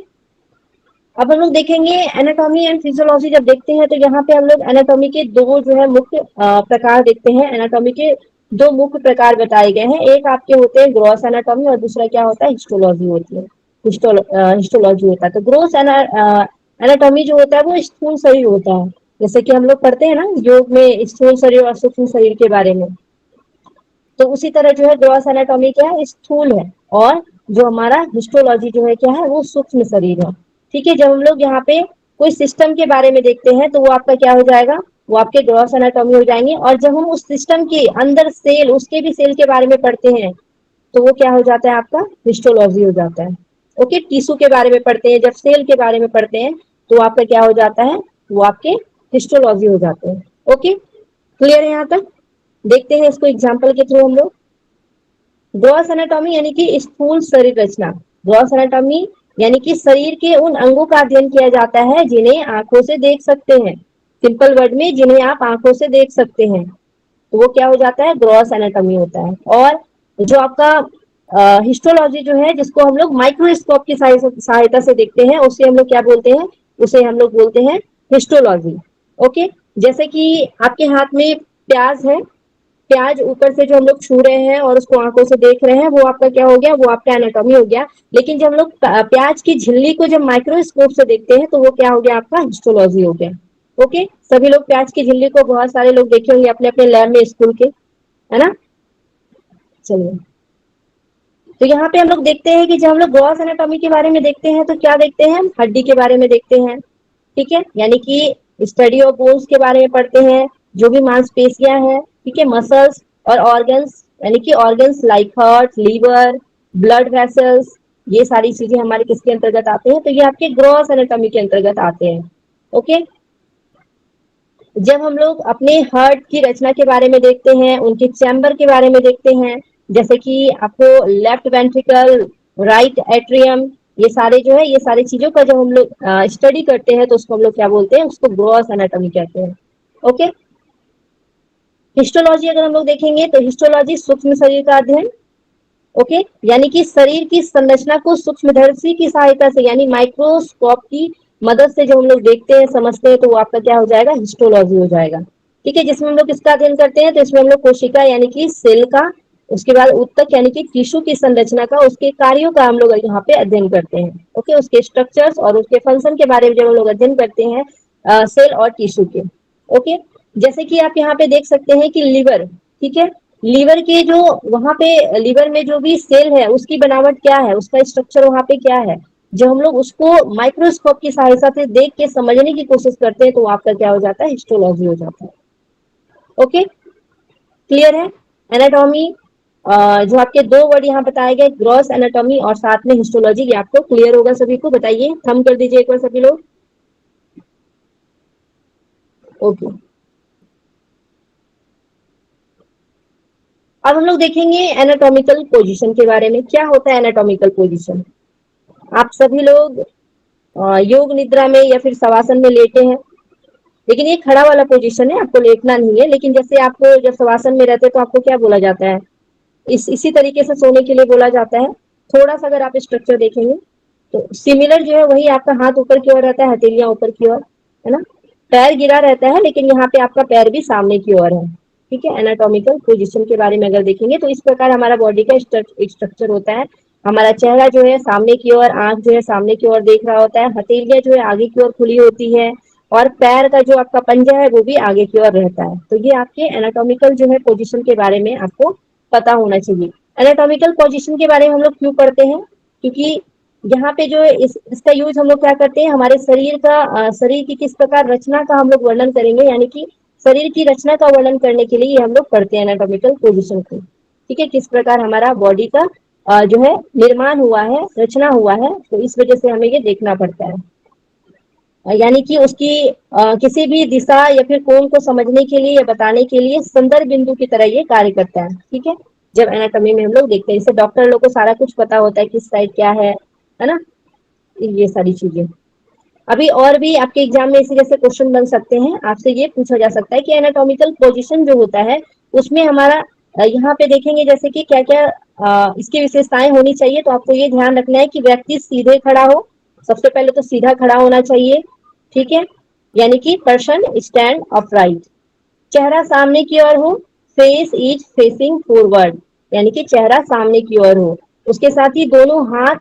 अब हम लोग देखेंगे एनाटॉमी एंड फिजियोलॉजी जब देखते हैं तो यहाँ पे हम लोग एनाटॉमी के दो जो है मुख्य प्रकार देखते हैं। एनाटॉमी के दो मुख्य प्रकार बताए गए हैं, एक आपके होते हैं ग्रॉस एनाटॉमी और दूसरा क्या होता है, हिस्टोलॉजी होती है। हिस्टोलॉजी होता है, तो ग्रॉस एनाटॉमी जो होता है वो स्थूल शरीर होता है, जैसे कि हम लोग पढ़ते हैं ना योग में स्थूल शरीर और सूक्ष्म शरीर के बारे में। तो उसी तरह जो है ग्रॉस एनाटॉमी क्या है, स्थूल है, और जो हमारा हिस्टोलॉजी जो है क्या है, वो सूक्ष्म शरीर है। ठीक है, जब हम लोग यहाँ पे कोई सिस्टम के बारे में देखते हैं तो वो आपका क्या हो जाएगा, वो आपके ग्रॉस एनाटॉमी हो जाएंगे। और जब हम उस सिस्टम के अंदर सेल, उसके भी सेल के बारे में पढ़ते हैं तो वो क्या हो जाता है, आपका हिस्टोलॉजी हो जाता है। ओके, टिश्यू के बारे में पढ़ते हैं, जब सेल के बारे में पढ़ते हैं तो आपका क्या हो जाता है, वो आपके हिस्टोलॉजी हो जाते हैं। ओके, क्लियर है यहाँ तक? देखते हैं इसको एग्जाम्पल के थ्रू हम लोग। ग्रॉस एनाटॉमी यानी कि स्थूल शरीर रचना। ग्रॉस एनाटॉमी यानी कि शरीर के उन अंगों का अध्ययन किया जाता है जिन्हें आंखों से देख सकते हैं। सिंपल वर्ड में, जिन्हें आप आंखों से देख सकते हैं, तो वो क्या हो जाता है, ग्रॉस एनाटॉमी होता है। और जो आपका हिस्टोलॉजी जो है, जिसको हम लोग माइक्रोस्कोप की सहायता से देखते हैं, उसे हम लोग क्या बोलते हैं, उसे हम लोग बोलते हैं हिस्टोलॉजी। ओके, जैसे कि आपके हाथ में प्याज है, प्याज ऊपर से जो हम लोग छू रहे हैं और उसको आंखों से देख रहे हैं, वो आपका क्या हो गया, वो आपका एनाटॉमी हो गया। लेकिन जब हम लोग प्याज की झिल्ली को जब माइक्रोस्कोप से देखते हैं तो वो क्या हो गया, आपका हिस्टोलॉजी हो गया। ओके, सभी लोग प्याज की झिल्ली को बहुत सारे लोग देखे होंगे अपने अपने लैब में, स्कूल के, है ना। चलिए, तो यहाँ पे हम लोग देखते हैं कि जब हम लोग ग्रॉस एनाटॉमी के बारे में देखते हैं तो क्या देखते हैं, हड्डी के बारे में देखते हैं। ठीक है, यानी कि स्टडी ऑफ बोन्स के बारे में पढ़ते हैं, जो भी मांसपेशियां हैं, ठीक है, मसल्स और ऑर्गन्स, यानी कि organs like heart, liver, blood vessels, ये सारी चीजें हमारे किसके अंतर्गत आते हैं, तो ये आपके ग्रॉस एनाटॉमी के अंतर्गत आते हैं। ओके, जब हम लोग अपने हार्ट की रचना के बारे में देखते हैं, उनके चैम्बर के बारे में देखते हैं, जैसे कि आपको लेफ्ट वेंट्रिकल, राइट एट्रियम, ये सारे जो है, ये सारी चीजों का जब हम लोग स्टडी करते हैं तो उसको हम लोग क्या बोलते हैं, उसको ग्रॉस एनाटॉमी कहते हैं। ओके, हिस्टोलॉजी अगर हम लोग देखेंगे तो हिस्टोलॉजी सूक्ष्म शरीर का अध्ययन, ओके, यानी कि शरीर की संरचना को सूक्ष्मदर्शी की सहायता से यानी माइक्रोस्कोप की मदद से जो हम लोग देखते हैं समझते हैं तो वो आपका क्या हो जाएगा, हिस्टोलॉजी हो जाएगा। ठीक है, जिसमें हम लोग किसका अध्ययन करते हैं, तो इसमें हम लोग कोशिका यानी कि सेल का, उसके बाद उत्तक यानी कि टिश्यू की संरचना का, उसके कार्यों का हम लोग यहाँ पे अध्ययन करते हैं। ओके, उसके स्ट्रक्चर्स और उसके फंक्शन के बारे में जब हम लोग अध्ययन करते हैं सेल और टिश्यू के। ओके, जैसे कि आप यहाँ पे देख सकते हैं कि लीवर, ठीक है, लीवर के जो वहां पे लीवर में जो भी सेल है उसकी बनावट क्या है, उसका स्ट्रक्चर वहां पे क्या है, जो हम लोग उसको माइक्रोस्कोप की सहायता से देख के समझने की कोशिश करते हैं तो आपका क्या हो जाता है, हिस्टोलॉजी हो जाता है। ओके, क्लियर है। एनाटॉमी जो आपके दो वर्ड यहाँ बताए गए, ग्रॉस एनाटॉमी और साथ में हिस्टोलॉजी, ये आपको क्लियर होगा सभी को, बताइए, थम कर दीजिए एक बार सभी लोग। ओके, अब हम लोग देखेंगे एनाटॉमिकल पोजीशन के बारे में। क्या होता है एनाटॉमिकल पोजीशन? आप सभी लोग योग निद्रा में या फिर शवासन में लेटे हैं, लेकिन ये खड़ा वाला पोजीशन है, आपको लेटना नहीं है। लेकिन जैसे आपको जब शवासन में रहते हैं तो आपको क्या बोला जाता है, इसी तरीके से सोने के लिए बोला जाता है। थोड़ा सा अगर आप स्ट्रक्चर देखेंगे तो सिमिलर जो है वही, आपका हाथ ऊपर की ओर रहता है, हथेलियां ऊपर की ओर, है ना, पैर गिरा रहता है, लेकिन यहाँ पे आपका पैर भी सामने की ओर है। ठीक है, एनाटॉमिकल पोजीशन के बारे में अगर देखेंगे तो इस प्रकार हमारा बॉडी का स्ट्रक्चर होता है। हमारा चेहरा जो है सामने की ओर, आंख जो है सामने की ओर देख रहा होता है, हथेलियां जो है आगे की ओर खुली होती है, और पैर का जो आपका पंजा है वो भी आगे की ओर रहता है। तो ये आपके एनाटॉमिकल जो है पोजीशन के बारे में आपको पता होना चाहिए। एनाटॉमिकल पोजीशन के बारे में हम लोग क्यों पढ़ते हैं, क्योंकि यहाँ पे जो है इसका यूज हम लोग क्या करते हैं, हमारे शरीर का शरीर की किस प्रकार रचना का हम लोग वर्णन करेंगे, यानी कि शरीर की रचना का वर्णन करने के लिए हम लोग पढ़ते हैं एनाटॉमिकल पोजीशन को। ठीक है, किस प्रकार हमारा बॉडी का जो है निर्माण हुआ है, रचना हुआ है, तो इस वजह से हमें ये देखना पड़ता है। यानी कि उसकी किसी भी दिशा या फिर कोण को समझने के लिए या बताने के लिए संदर्भ बिंदु की तरह ये कार्य करता है। ठीक है, जब एनाटॉमी में हम लोग देखते हैं, जैसे डॉक्टर लोग को सारा कुछ पता होता है किस साइड क्या है ना, ये सारी चीजें। अभी और भी आपके एग्जाम में इसी जैसे क्वेश्चन बन सकते हैं, आपसे ये पूछा जा सकता है कि एनाटॉमिकल पोजीशन जो होता है उसमें हमारा यहाँ पे देखेंगे जैसे कि क्या क्या इसकी विशेषताएं होनी चाहिए। तो आपको ये ध्यान रखना है कि व्यक्ति सीधे खड़ा हो, सबसे पहले तो सीधा खड़ा होना चाहिए। ठीक है, यानी कि पर्सन स्टैंड अपराइट, चेहरा सामने की ओर हो, फेस इज फेसिंग फॉरवर्ड, यानी कि चेहरा सामने की ओर हो। उसके साथ ही दोनों हाथ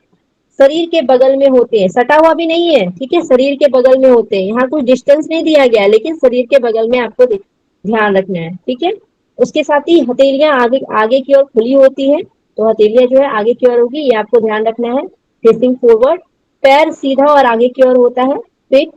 शरीर के बगल में होते हैं, सटा हुआ भी नहीं है, ठीक है, शरीर के बगल में होते हैं। यहाँ कुछ डिस्टेंस नहीं दिया गया है, लेकिन शरीर के बगल में आपको ध्यान रखना है। ठीक है, उसके साथ ही हथेलियां आगे आगे की ओर खुली होती है, तो हथेलियां जो है आगे की ओर होगी, ये आपको ध्यान रखना है। फेसिंग फॉरवर्ड, पैर सीधा और आगे की ओर होता है, fit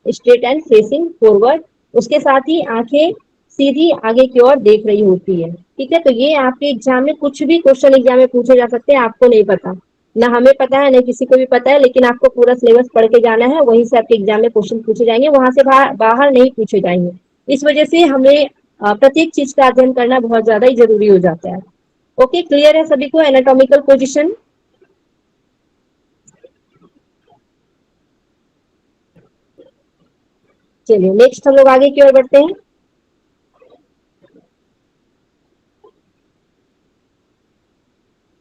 straight and facing forward. उसके साथ ही आंखें सीधी आगे की ओर देख रही होती है। ठीक है, तो ये आपके एग्जाम में कुछ भी क्वेश्चन एग्जाम में पूछे जा सकते हैं, आपको नहीं पता, ना हमें पता है, ना किसी को भी पता है, लेकिन आपको पूरा सिलेबस पढ़ के जाना है, वहीं से आपके एग्जाम में क्वेश्चन पूछे जाएंगे, वहां से बाहर नहीं पूछे जाएंगे। इस वजह से हमें प्रत्येक चीज का अध्ययन करना बहुत ज्यादा ही जरूरी हो जाता है। ओके, क्लियर है सभी को एनाटॉमिकल पोजिशन? चलिए नेक्स्ट हम लोग आगे की ओर बढ़ते हैं।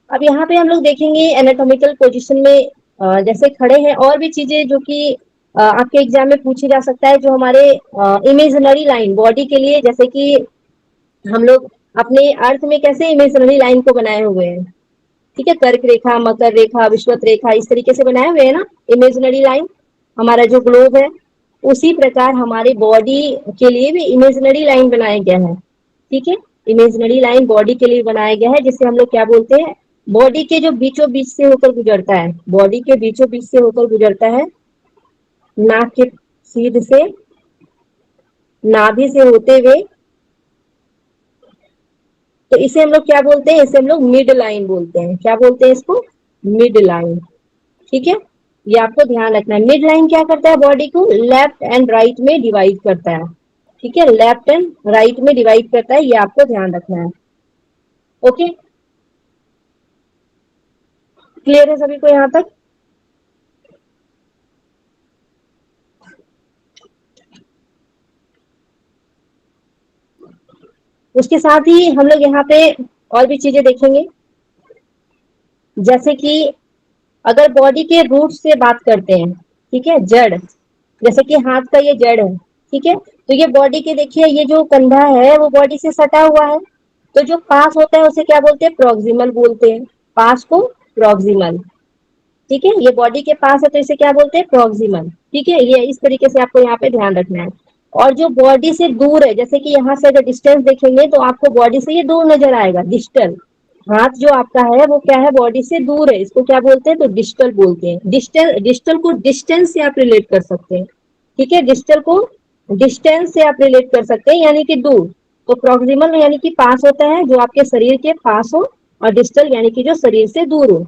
अब यहाँ पे हम लोग देखेंगे एनाटॉमिकल पोजीशन में जैसे खड़े हैं और भी चीजें जो कि आपके एग्जाम में पूछी जा सकता है, जो हमारे इमेजिनरी लाइन बॉडी के लिए, जैसे कि हम लोग अपने अर्थ में कैसे इमेजिनरी लाइन को बनाए हुए हैं। ठीक है, कर्क रेखा, मकर रेखा, विषुवत रेखा, इस तरीके से बनाए हुए हैं ना इमेजिनरी लाइन, हमारा जो ग्लोब है। उसी प्रकार हमारे बॉडी के लिए भी इमेजिनरी लाइन बनाया गया है। ठीक है, इमेजिनरी लाइन बॉडी के लिए बनाया गया है, जिसे हम लोग क्या बोलते हैं, बॉडी के जो बीचों बीच से होकर गुजरता है, बॉडी के बीचों बीच से होकर गुजरता है, नाक के सीध से, नाभि से होते हुए, तो इसे हम लोग क्या बोलते हैं, इसे हम लोग मिड लाइन बोलते हैं। क्या बोलते हैं इसको? Mid line. ठीक है, ये आपको ध्यान रखना है। मिड लाइन क्या करता है, बॉडी को लेफ्ट एंड राइट में डिवाइड करता है। ठीक है, लेफ्ट एंड राइट में डिवाइड करता है, ये आपको ध्यान रखना है। ओके, क्लियर है सभी को यहाँ तक? उसके साथ ही हम लोग यहाँ पे और भी चीजें देखेंगे। जैसे कि अगर बॉडी के रूट से बात करते हैं, ठीक है, जड़, जैसे कि हाथ का ये जड़ है, ठीक है, तो ये बॉडी के देखिए ये जो कंधा है वो बॉडी से सटा हुआ है, तो जो पास होता है उसे क्या बोलते हैं, प्रॉक्सिमल बोलते हैं, पास को प्रॉक्सिमल, ठीक है, ये बॉडी के पास है तो इसे क्या बोलते हैं, प्रॉक्सिमल, ठीक है, ये इस तरीके से आपको यहाँ पे ध्यान रखना है। और जो बॉडी से दूर है, जैसे कि यहाँ से अगर डिस्टेंस देखेंगे तो आपको बॉडी से ये दूर नजर आएगा, डिस्टल, हाथ जो आपका है वो क्या है, बॉडी से दूर है, इसको क्या बोलते हैं, तो डिस्टल बोलते हैं। डिस्टल, डिस्टल को डिस्टेंस से आप रिलेट कर सकते हैं, ठीक है, डिस्टल को डिस्टेंस से आप रिलेट कर सकते हैं, यानी कि दूर। तो प्रॉक्सिमल यानी कि पास होता है, जो आपके शरीर के पास हो, और डिस्टल यानी कि जो शरीर से दूर हो।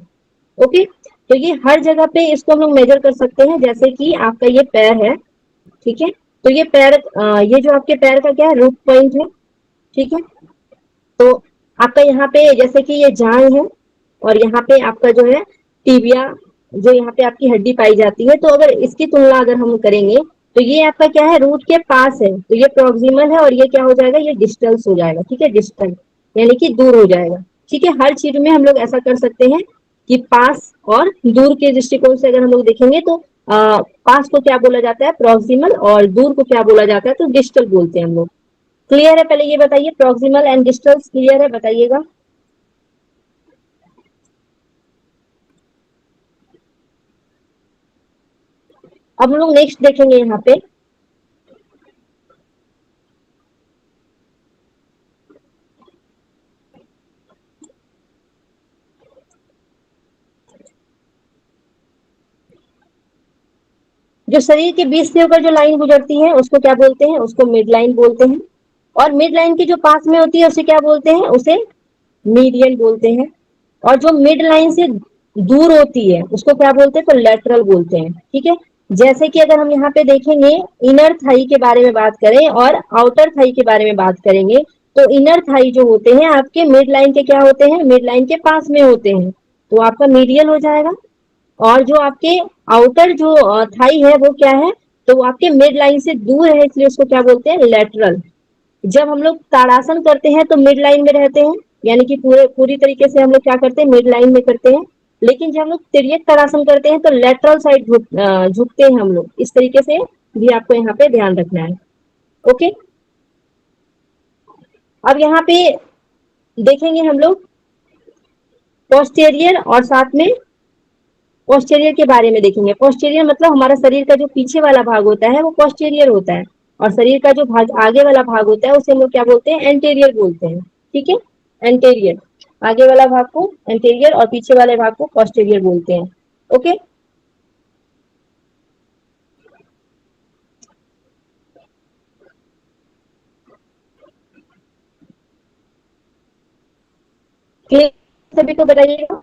ओके, तो ये हर जगह पे इसको हम लोग मेजर कर सकते हैं, जैसे कि आपका ये पैर है, ठीक है, तो ये पैर, ये जो आपके पैर का क्या है, रूट पॉइंट है, ठीक है, तो आपका यहाँ पे जैसे कि ये जांघ है, और यहाँ पे आपका जो है टिबिया, जो यहाँ पे आपकी हड्डी पाई जाती है, तो अगर इसकी तुलना अगर हम करेंगे तो ये आपका क्या है, रूट के पास है, तो ये प्रॉक्सिमल है, और ये क्या हो जाएगा, ये डिस्टल्स हो जाएगा, ठीक है, डिस्टल यानी कि दूर हो जाएगा, ठीक है। हर चीज में हम लोग ऐसा कर सकते हैं कि पास और दूर के दृष्टिकोण से अगर हम लोग देखेंगे तो पास को क्या बोला जाता है, प्रॉक्सिमल, और दूर को क्या बोला जाता है, तो डिस्टल बोलते हैं हम लोग। क्लियर है, पहले ये बताइए, प्रॉक्सिमल एंड डिस्टल्स क्लियर है, बताइएगा। अब हम लोग नेक्स्ट देखेंगे यहाँ पे, जो शरीर के बीच से होकर जो लाइन गुजरती है उसको क्या बोलते हैं, उसको मिड लाइन बोलते हैं, और मिड लाइन के जो पास में होती है उसे क्या बोलते हैं, उसे मीडियन बोलते हैं, और जो मिड लाइन से दूर होती है उसको क्या बोलते हैं, तो लेटरल बोलते हैं, ठीक है। जैसे कि अगर हम यहाँ पे देखेंगे, इनर थाई के बारे में बात करें और आउटर थाई के बारे में बात करेंगे, तो इनर थाई जो होते हैं आपके मिड लाइन के क्या होते हैं, मिड लाइन के पास में होते हैं, तो आपका मीडियल हो जाएगा। और जो आपके आउटर जो थाई है वो क्या है, तो वो आपके मिड लाइन से दूर है, इसलिए उसको क्या बोलते हैं, लेटरल। जब हम लोग ताड़ासन करते हैं तो मिड लाइन में रहते हैं, यानी कि पूरी तरीके से हम लोग क्या करते हैं, मिड लाइन में करते हैं, लेकिन जब हम लोग तिर्यक ताड़ासन करते हैं तो लेटरल साइड झुकते हैं हम लोग, इस तरीके से भी आपको यहाँ पे ध्यान रखना है। ओके, अब यहाँ पे देखेंगे हम लोग पोस्टेरियर, और साथ में पोस्टेरियर के बारे में देखेंगे। पोस्टेरियर मतलब हमारा शरीर का जो पीछे वाला भाग होता है वो पोस्टेरियर होता है, और शरीर का जो भाग आगे वाला भाग होता है उसे हम लोग क्या बोलते हैं, एंटेरियर बोलते हैं, ठीक है, एंटेरियर, आगे वाला भाग को एंटेरियर और पीछे वाले भाग को पोस्टेरियर बोलते हैं। ओके, क्लियर सभी को बताइएगा।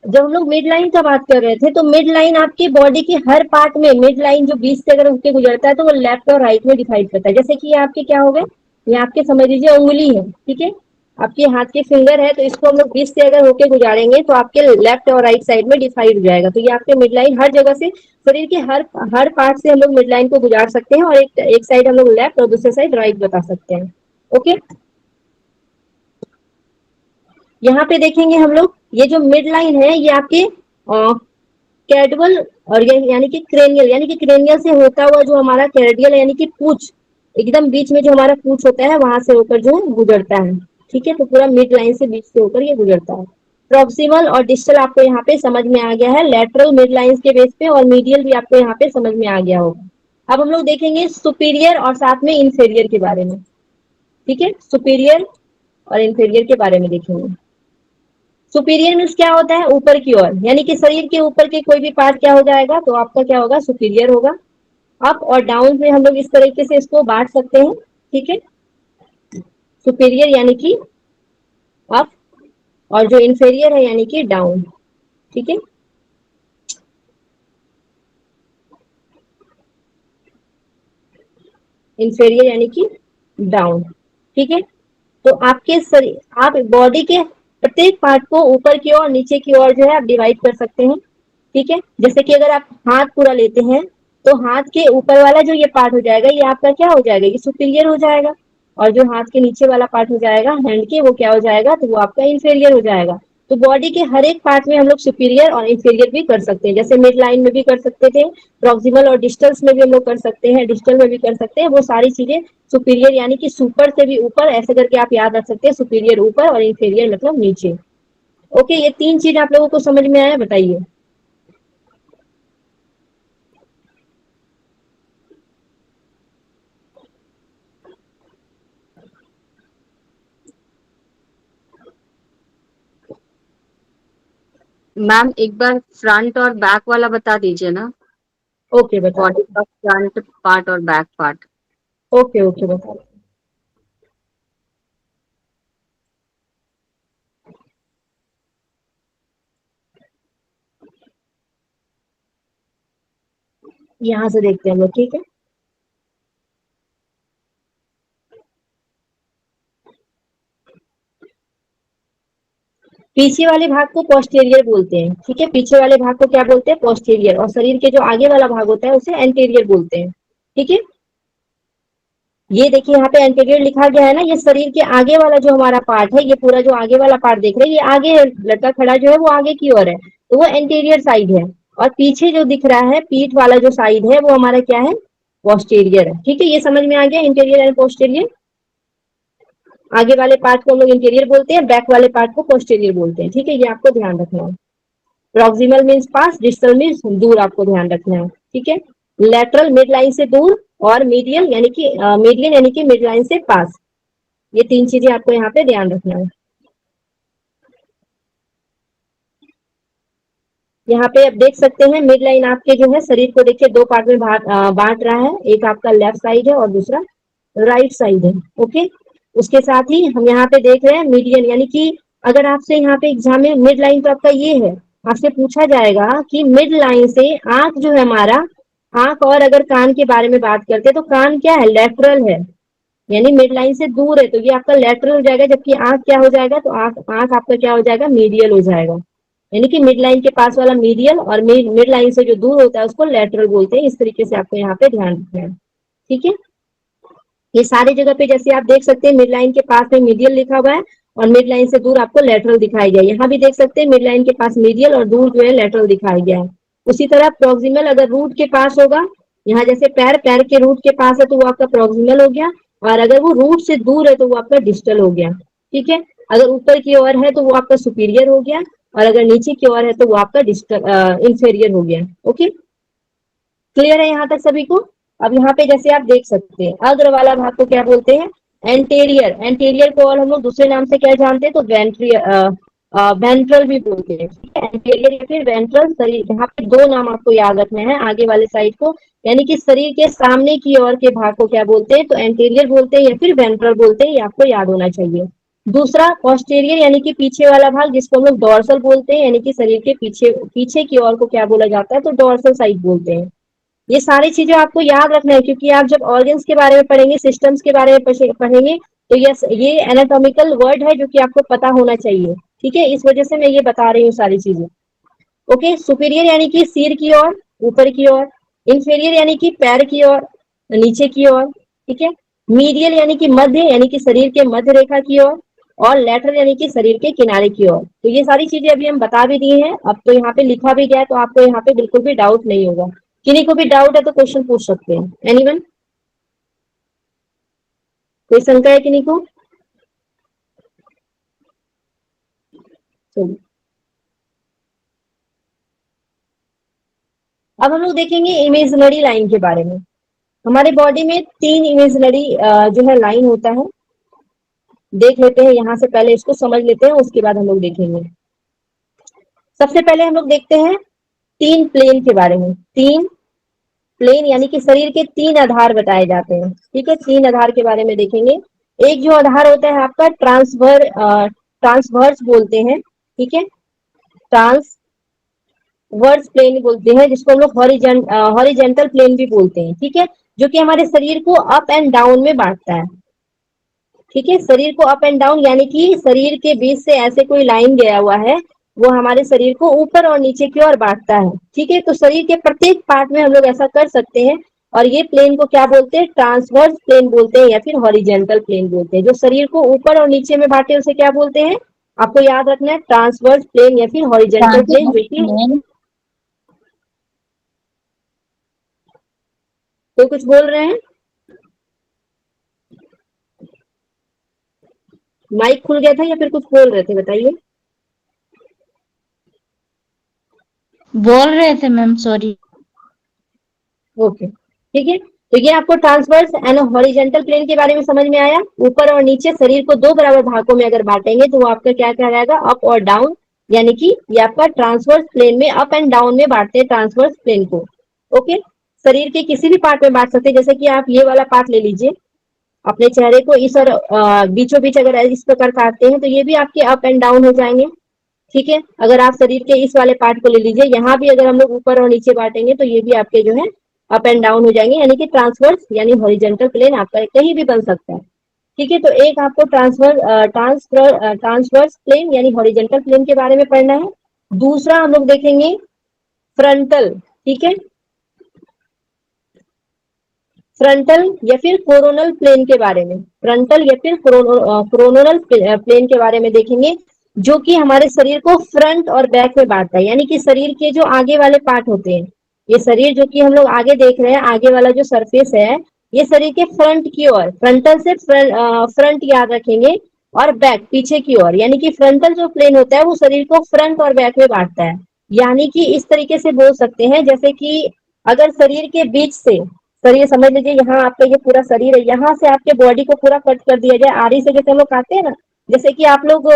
जब हम लोग मिड लाइन का बात कर रहे थे तो मिड लाइन आपकी बॉडी की हर पार्ट में, मिड लाइन जो बीच से अगर उसके गुजरता है तो वो लेफ्ट और राइट में डिवाइड करता है। जैसे कि ये आपके क्या हो गए, ये आपके समझ लीजिए उंगली है, ठीक है, आपके हाथ के फिंगर है, तो इसको हम लोग बीच से अगर होके गुजारेंगे तो आपके लेफ्ट और राइट साइड में डिवाइड हो जाएगा। तो ये आपके मिड लाइन हर जगह से, शरीर के हर पार्ट से हम लोग मिड लाइन को गुजार सकते हैं, और एक साइड हम लोग लेफ्ट और दूसरे साइड राइट बता सकते हैं। ओके, यहाँ पे देखेंगे हम लोग, ये जो मिड लाइन है ये आपके कैडवल और ये यानी कि क्रेनियल, यानी कि क्रेनियल से होता हुआ जो हमारा कैर्डियल यानी कि पूछ, एकदम बीच में जो हमारा पूछ होता है वहां से होकर जो है गुजरता है, ठीक है, तो पूरा मिड लाइन से बीच से होकर ये गुजरता है। प्रॉक्सिमल और डिस्टल आपको यहाँ पे समझ में आ गया है, लेटरल मिड लाइन के बेस पे, और मीडियल भी आपको यहाँ पे समझ में आ गया होगा। अब हम लोग देखेंगे सुपीरियर और साथ में इंफेरियर के बारे में, ठीक है, सुपीरियर और इंफेरियर के बारे में देखेंगे। सुपीरियर मीन्स क्या होता है, ऊपर की ओर, यानी कि शरीर के ऊपर के कोई भी पार्ट क्या हो जाएगा, तो आपका क्या होगा, सुपीरियर होगा। अप और डाउन में हम लोग इस तरीके से इसको बांट सकते हैं, ठीक है, सुपीरियर यानी कि अप, और जो इंफेरियर है यानी कि डाउन, ठीक है। इंफेरियर यानी कि डाउन, ठीक है। तो आपके शरीर, आप बॉडी के प्रत्येक पार्ट को ऊपर की ओर नीचे की ओर जो है आप डिवाइड कर सकते हैं, ठीक है। जैसे कि अगर आप हाथ पूरा लेते हैं तो हाथ के ऊपर वाला जो ये पार्ट हो जाएगा ये आपका क्या हो जाएगा, ये सुपीरियर हो जाएगा, और जो हाथ के नीचे वाला पार्ट हो जाएगा हैंड के, वो क्या हो जाएगा, तो वो आपका इंफेरियर हो जाएगा। तो बॉडी के हर एक पार्ट में हम लोग सुपीरियर और इंफेरियर भी कर सकते हैं, जैसे मिड लाइन में भी कर सकते थे, प्रॉक्सिमल और डिस्टल्स में भी हम लोग कर सकते हैं, डिस्टल में भी कर सकते हैं, वो सारी चीजें सुपीरियर यानी कि सुपर से भी ऊपर, ऐसे करके आप याद रख सकते हैं, सुपीरियर ऊपर और इंफेरियर मतलब नीचे। ओके, ये 3 चीज आप लोगों को समझ में आया, बताइए। मैम एक बार फ्रंट और बैक वाला बता दीजिए ना, ओके, बता बॉडी का फ्रंट पार्ट और बैक पार्ट। ओके ओके, बता यहाँ से देखते हैं हम लोग, ठीक है। पीछे वाले भाग को पोस्टेरियर बोलते हैं, ठीक है, पीछे वाले भाग को क्या बोलते हैं, पोस्टेरियर, और शरीर के जो आगे वाला भाग होता है उसे एंटीरियर बोलते हैं, ठीक है। ये देखिए यहाँ पे एंटीरियर लिखा गया है ना, ये शरीर के आगे वाला जो हमारा पार्ट है, ये पूरा जो आगे वाला पार्ट देख रहे हैं, ये आगे है, लड़का खड़ा जो है वो आगे की ओर है, तो वो एंटीरियर साइड है। और पीछे जो दिख रहा है पीठ वाला जो साइड है वो हमारा क्या है, पोस्टेरियर है, ठीक है। ये समझ में आ गया, इंटीरियर एंड पोस्टेरियर। आगे वाले पार्ट को हम लोग इंटीरियर बोलते हैं, बैक वाले पार्ट को पोस्टेरियर बोलते हैं, ठीक है, ये आपको ध्यान रखना है। प्रॉक्सिमल मीन्स पास, डिस्टल मीन्स दूर, आपको ध्यान रखना है, ठीक है। लेटरल मिड लाइन से दूर, और मीडियल यानी कि मीडियन यानी कि मिड लाइन से पास, ये 3 चीजें आपको यहाँ पे ध्यान रखना है। यहाँ पे आप देख सकते हैं मिड लाइन आपके जो है शरीर को देखिए 2 पार्ट में बांट रहा है, एक आपका लेफ्ट साइड है और दूसरा राइट साइड है, ओके। उसके साथ ही हम यहाँ पे देख रहे हैं मीडियन, यानी कि अगर आपसे यहाँ पे एग्जाम में मिड लाइन तो आपका ये है, आपसे पूछा जाएगा कि मिड लाइन से आंख जो है हमारा, आंख और अगर कान के बारे में बात करते हैं तो कान क्या है, लेटरल है, यानी मिड लाइन से दूर है, तो ये आपका लेटरल हो जाएगा, जबकि आंख क्या हो जाएगा, तो आंख आंख आपका क्या हो जाएगा, मीडियल हो जाएगा। यानी कि मिड लाइन के पास वाला मीडियल, और मिड लाइन से जो दूर होता है उसको लेटरल बोलते हैं। इस तरीके से आपको यहाँ पे ध्यान रखना है, ठीक है। ये सारी जगह पे जैसे आप देख सकते हैं मिड लाइन के पास में मीडियल लिखा हुआ है, और मिड लाइन से दूर आपको लेटरल दिखाई गया है। यहाँ भी देख सकते हैं मिड लाइन के पास मीडियल और दूर जो है लेटरल दिखाया गया है। उसी तरह प्रॉक्सिमल अगर रूट के पास होगा, यहाँ जैसे पैर, पैर के रूट के पास है तो वो आपका प्रॉक्सिमल हो गया, और अगर वो रूट से दूर है तो वो आपका डिस्टल हो गया, ठीक है। अगर ऊपर की ओर है तो वो आपका सुपीरियर हो गया, और अगर नीचे की ओर है तो वो आपका डिस्टल इंफेरियर हो गया, ओके। क्लियर है यहाँ तक सभी को। अब यहाँ पे जैसे आप देख सकते हैं अग्र वाला भाग को क्या बोलते हैं, एंटेरियर। एंटेरियर को और हम लोग दूसरे नाम से क्या जानते हैं, तो वेंट्रल भी बोलते हैं, ठीक है। एंटेरियर या फिर वेंट्रल, शरीर यहाँ पे 2 नाम आपको याद रखने हैं, आगे वाले साइड को यानी कि शरीर के सामने की ओर के भाग को क्या बोलते हैं, तो एंटेरियर बोलते हैं या फिर वेंट्रल बोलते हैं, ये आपको याद होना चाहिए। दूसरा पोस्टेरियर यानी कि पीछे वाला भाग, जिसको हम लोग डोर्सल बोलते हैं, यानी कि शरीर के पीछे पीछे की ओर को क्या बोला जाता है, तो डोर्सल साइड बोलते हैं। ये सारी चीजें आपको याद रखना है, क्योंकि आप जब ऑर्गन्स के बारे में पढ़ेंगे, सिस्टम्स के बारे में पढ़ेंगे, तो ये एनाटॉमिकल वर्ड है जो कि आपको पता होना चाहिए, ठीक है। इस वजह से मैं ये बता रही हूँ सारी चीजें, ओके। सुपीरियर यानी कि सिर की ओर, ऊपर की ओर। इंफेरियर यानी कि पैर की ओर, नीचे की ओर, ठीक है। मीडियल यानी कि मध्य, यानी कि शरीर के मध्य रेखा की ओर, और लेटरल यानी कि शरीर के किनारे की ओर। तो ये सारी चीजें अभी हम बता भी दी हैं, अब तो यहाँ पे लिखा भी गया है, तो आपको यहाँ पे बिल्कुल भी डाउट नहीं होगा। किन्हीं को भी डाउट है तो क्वेश्चन पूछ सकते हैं, एनीवन, कोई शंका है किन्हीं को। चलिए अब हम लोग देखेंगे इमेजिनरी लाइन के बारे में। हमारे बॉडी में 3 इमेजिनरी जो है लाइन होता है, देख लेते हैं यहाँ से, पहले इसको समझ लेते हैं, उसके बाद हम लोग देखेंगे। सबसे पहले हम लोग देखते हैं 3 प्लेन के बारे में। 3 प्लेन यानी कि शरीर के 3 आधार बताए जाते हैं, ठीक है। 3 आधार के बारे में देखेंगे। एक जो आधार होता है आपका ट्रांसवर्स बोलते हैं, ठीक है, ट्रांसवर्स प्लेन बोलते हैं, जिसको हम लोग हॉरिजेंटल प्लेन भी बोलते हैं, ठीक है, जो कि हमारे शरीर को अप एंड डाउन में बांटता है, ठीक है। शरीर को अप एंड डाउन यानी कि शरीर के बीच से ऐसे कोई लाइन गया हुआ है, वो हमारे शरीर को ऊपर और नीचे की ओर बांटता है, ठीक है। तो शरीर के प्रत्येक पार्ट में हम लोग ऐसा कर सकते हैं और ये प्लेन को क्या बोलते हैं? ट्रांसवर्स प्लेन बोलते हैं या फिर हॉरिजेंटल प्लेन बोलते हैं। जो शरीर को ऊपर और नीचे में बांटे उसे क्या बोलते हैं? आपको याद रखना है, ट्रांसवर्स प्लेन या फिर हॉरिजेंटल प्लेन, जो कि कोई कुछ बोल रहे हैं? माइक खुल गया था या फिर कुछ बोल रहे थे, बताइए। बोल रहे थे मैम, सॉरी। ओके, ठीक है। तो ये आपको ट्रांसवर्स एंड हॉरिजेंटल प्लेन के बारे में समझ में आया। ऊपर और नीचे शरीर को दो बराबर भागों में अगर बांटेंगे तो वो आपका क्या कहलाएगा? अप और डाउन, यानी कि ये आपका ट्रांसवर्स प्लेन में अप एंड डाउन में बांटते हैं ट्रांसवर्स प्लेन को। ओके, शरीर के किसी भी पार्ट में बांट सकते हैं, जैसे कि आप ये वाला पार्ट ले लीजिए, अपने चेहरे को इस और बीचों बीच अगर इस प्रकार काटते हैं तो ये भी आपके अप एंड डाउन हो जाएंगे। ठीक है, अगर आप शरीर के इस वाले पार्ट को ले लीजिए, यहाँ भी अगर हम लोग ऊपर और नीचे बांटेंगे तो ये भी आपके जो है अप एंड डाउन हो जाएंगे, यानी कि ट्रांसवर्स यानी हॉरिजेंटल प्लेन आपका कहीं भी बन सकता है। ठीक है, तो एक आपको ट्रांसवर्स प्लेन यानी हॉरिजेंटल प्लेन के बारे में पढ़ना है। दूसरा हम लोग देखेंगे फ्रंटल। ठीक है, फ्रंटल या फिर कोरोनल प्लेन के बारे में, फ्रंटल या फिर कोरोनल प्लेन के बारे में देखेंगे, जो कि हमारे शरीर को फ्रंट और बैक में बांटता है, यानी कि शरीर के जो आगे वाले पार्ट होते हैं, ये शरीर जो कि हम लोग आगे देख रहे हैं, आगे वाला जो सरफेस है, ये शरीर के फ्रंट की ओर, फ्रंटल से फ्रंट याद रखेंगे, और बैक पीछे की ओर, यानी कि फ्रंटल जो प्लेन होता है वो शरीर को फ्रंट और बैक में बांटता है। यानी कि इस तरीके से बोल सकते हैं, जैसे कि अगर शरीर के बीच से, शरीर समझ लीजिए यहाँ आपका ये पूरा शरीर है, यहाँ से आपके बॉडी को पूरा कट कर दिया जाए आरी से, जैसे हम लोग काटते हैं ना, जैसे कि आप लोग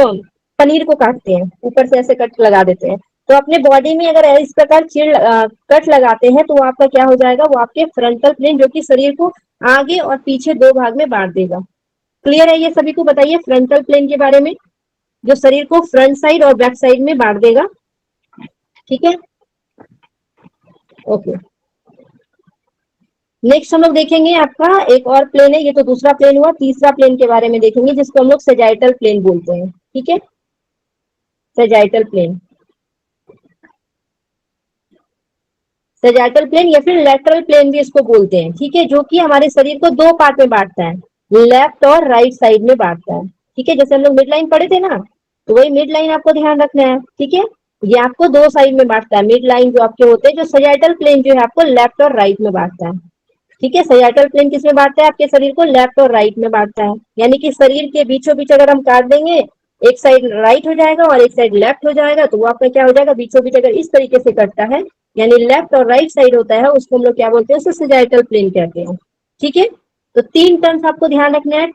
पनीर को काटते हैं, ऊपर से ऐसे कट लगा देते हैं, तो अपने बॉडी में अगर इस प्रकार कट लगाते हैं तो वो आपका क्या हो जाएगा? वो आपके फ्रंटल प्लेन, जो कि शरीर को आगे और पीछे दो भाग में बांट देगा। क्लियर है ये सभी को? बताइए फ्रंटल प्लेन के बारे में, जो शरीर को फ्रंट साइड और बैक साइड में बांट देगा। ठीक है, ओके। नेक्स्ट हम लोग देखेंगे आपका एक और प्लेन है, ये तो दूसरा प्लेन हुआ, तीसरा प्लेन के बारे में देखेंगे जिसको हम लोग सेजाइटल प्लेन बोलते हैं। ठीक है, सेजाइटल प्लेन, सेजाइटल प्लेन या फिर लेटरल प्लेन भी इसको बोलते हैं। ठीक है, जो कि हमारे शरीर को दो पार्ट में बांटता है, लेफ्ट और राइट साइड में बांटता है। ठीक है, जैसे हम लोग मिड लाइन पढ़े थे ना, तो वही मिड लाइन आपको ध्यान रखना है। ठीक है, ये आपको दो साइड में बांटता है, मिड लाइन जो आपके होते हैं, जो सेजाइटल प्लेन जो है आपको लेफ्ट और राइट में बांटता है। ठीक है, सेजाइटल प्लेन किसमें बांटता है? आपके शरीर को लेफ्ट और राइट में बांटता है, यानी कि शरीर के बीचों बीच अगर हम काट देंगे, एक साइड राइट हो जाएगा और एक साइड लेफ्ट हो जाएगा, तो वो आपका क्या हो जाएगा? बीचों बीच अगर इस तरीके से कटता है, यानी लेफ्ट और राइट साइड होता है, उसको हम लोग क्या बोलते हैं? उसे सेजाइटल प्लेन कहते हैं। ठीक है, तो तीन टर्म्स आपको ध्यान रखना है,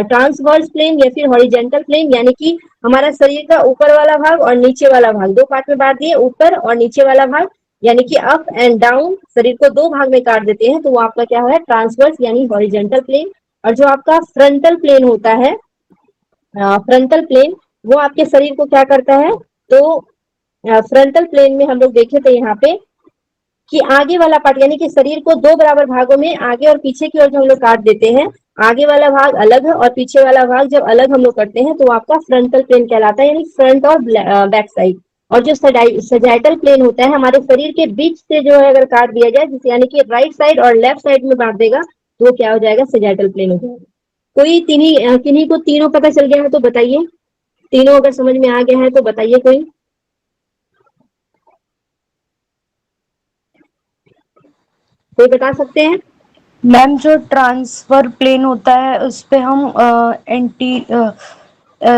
ट्रांसवर्स प्लेन या फिर हॉरिजेंटल प्लेन, यानी कि हमारा शरीर का ऊपर वाला भाग और नीचे वाला भाग दो पार्ट में बांट दिए, ऊपर और नीचे वाला भाग, यानी कि अप एंड डाउन, शरीर को दो भाग में काट देते हैं, तो वो आपका क्या है? ट्रांसवर्स यानी हॉरिजेंटल प्लेन। और जो आपका फ्रंटल प्लेन होता है, फ्रंटल प्लेन, वो आपके शरीर को क्या करता है? तो फ्रंटल प्लेन में हम लोग देखे थे यहाँ पे कि आगे वाला पार्ट, यानी कि शरीर को दो बराबर भागों में आगे और पीछे की ओर जो हम लोग काट देते हैं, आगे वाला भाग अलग है और पीछे वाला भाग जब अलग हम लोग करते हैं तो आपका फ्रंटल प्लेन कहलाता है, यानी फ्रंट और बैक साइड। और जो सेजाइटल प्लेन होता है, हमारे शरीर के बीच से जो है अगर काट दिया जाए, जिसे यानी कि राइट साइड और लेफ्ट साइड में बांट देगा, तो वो क्या हो जाएगा? सेजाइटल प्लेन हो जाएगा। कोई किन्हीं को तीनों पता चल गया है तो बताइए, तीनों अगर समझ में आ गया है तो बताइए, कोई बता सकते हैं? मैम जो ट्रांसफर प्लेन होता है उस पे हम एंटी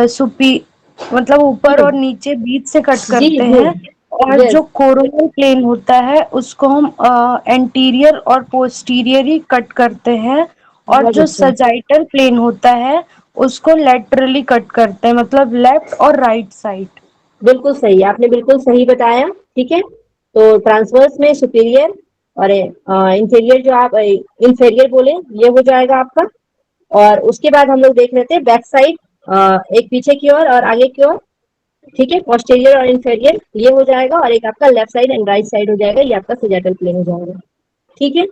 सुपी मतलब ऊपर और नीचे बीच से कट जी, करते गुड, हैं, और यस, जो कोरोनल प्लेन होता है उसको हम एंटीरियर और पोस्टीरियर ही कट करते हैं, और बहुत जो अच्छा, सजाइटल प्लेन होता है उसको लेटरली कट करते हैं, मतलब लेफ्ट और राइट साइड। बिल्कुल सही, आपने बिल्कुल सही बताया। ठीक है, तो ट्रांसवर्स में सुपीरियर और इंफीरियर, जो आप इंफीरियर बोले, ये हो जाएगा आपका। और उसके बाद हम लोग देख लेते हैं बैक साइड, एक पीछे की ओर और आगे की ओर। ठीक है, पोस्टीरियर और इंफीरियर ये हो जाएगा, और एक आपका left side and right side हो जाएगा, ये आपका सेजाइटल प्लेन हो जाएगा। ठीक है,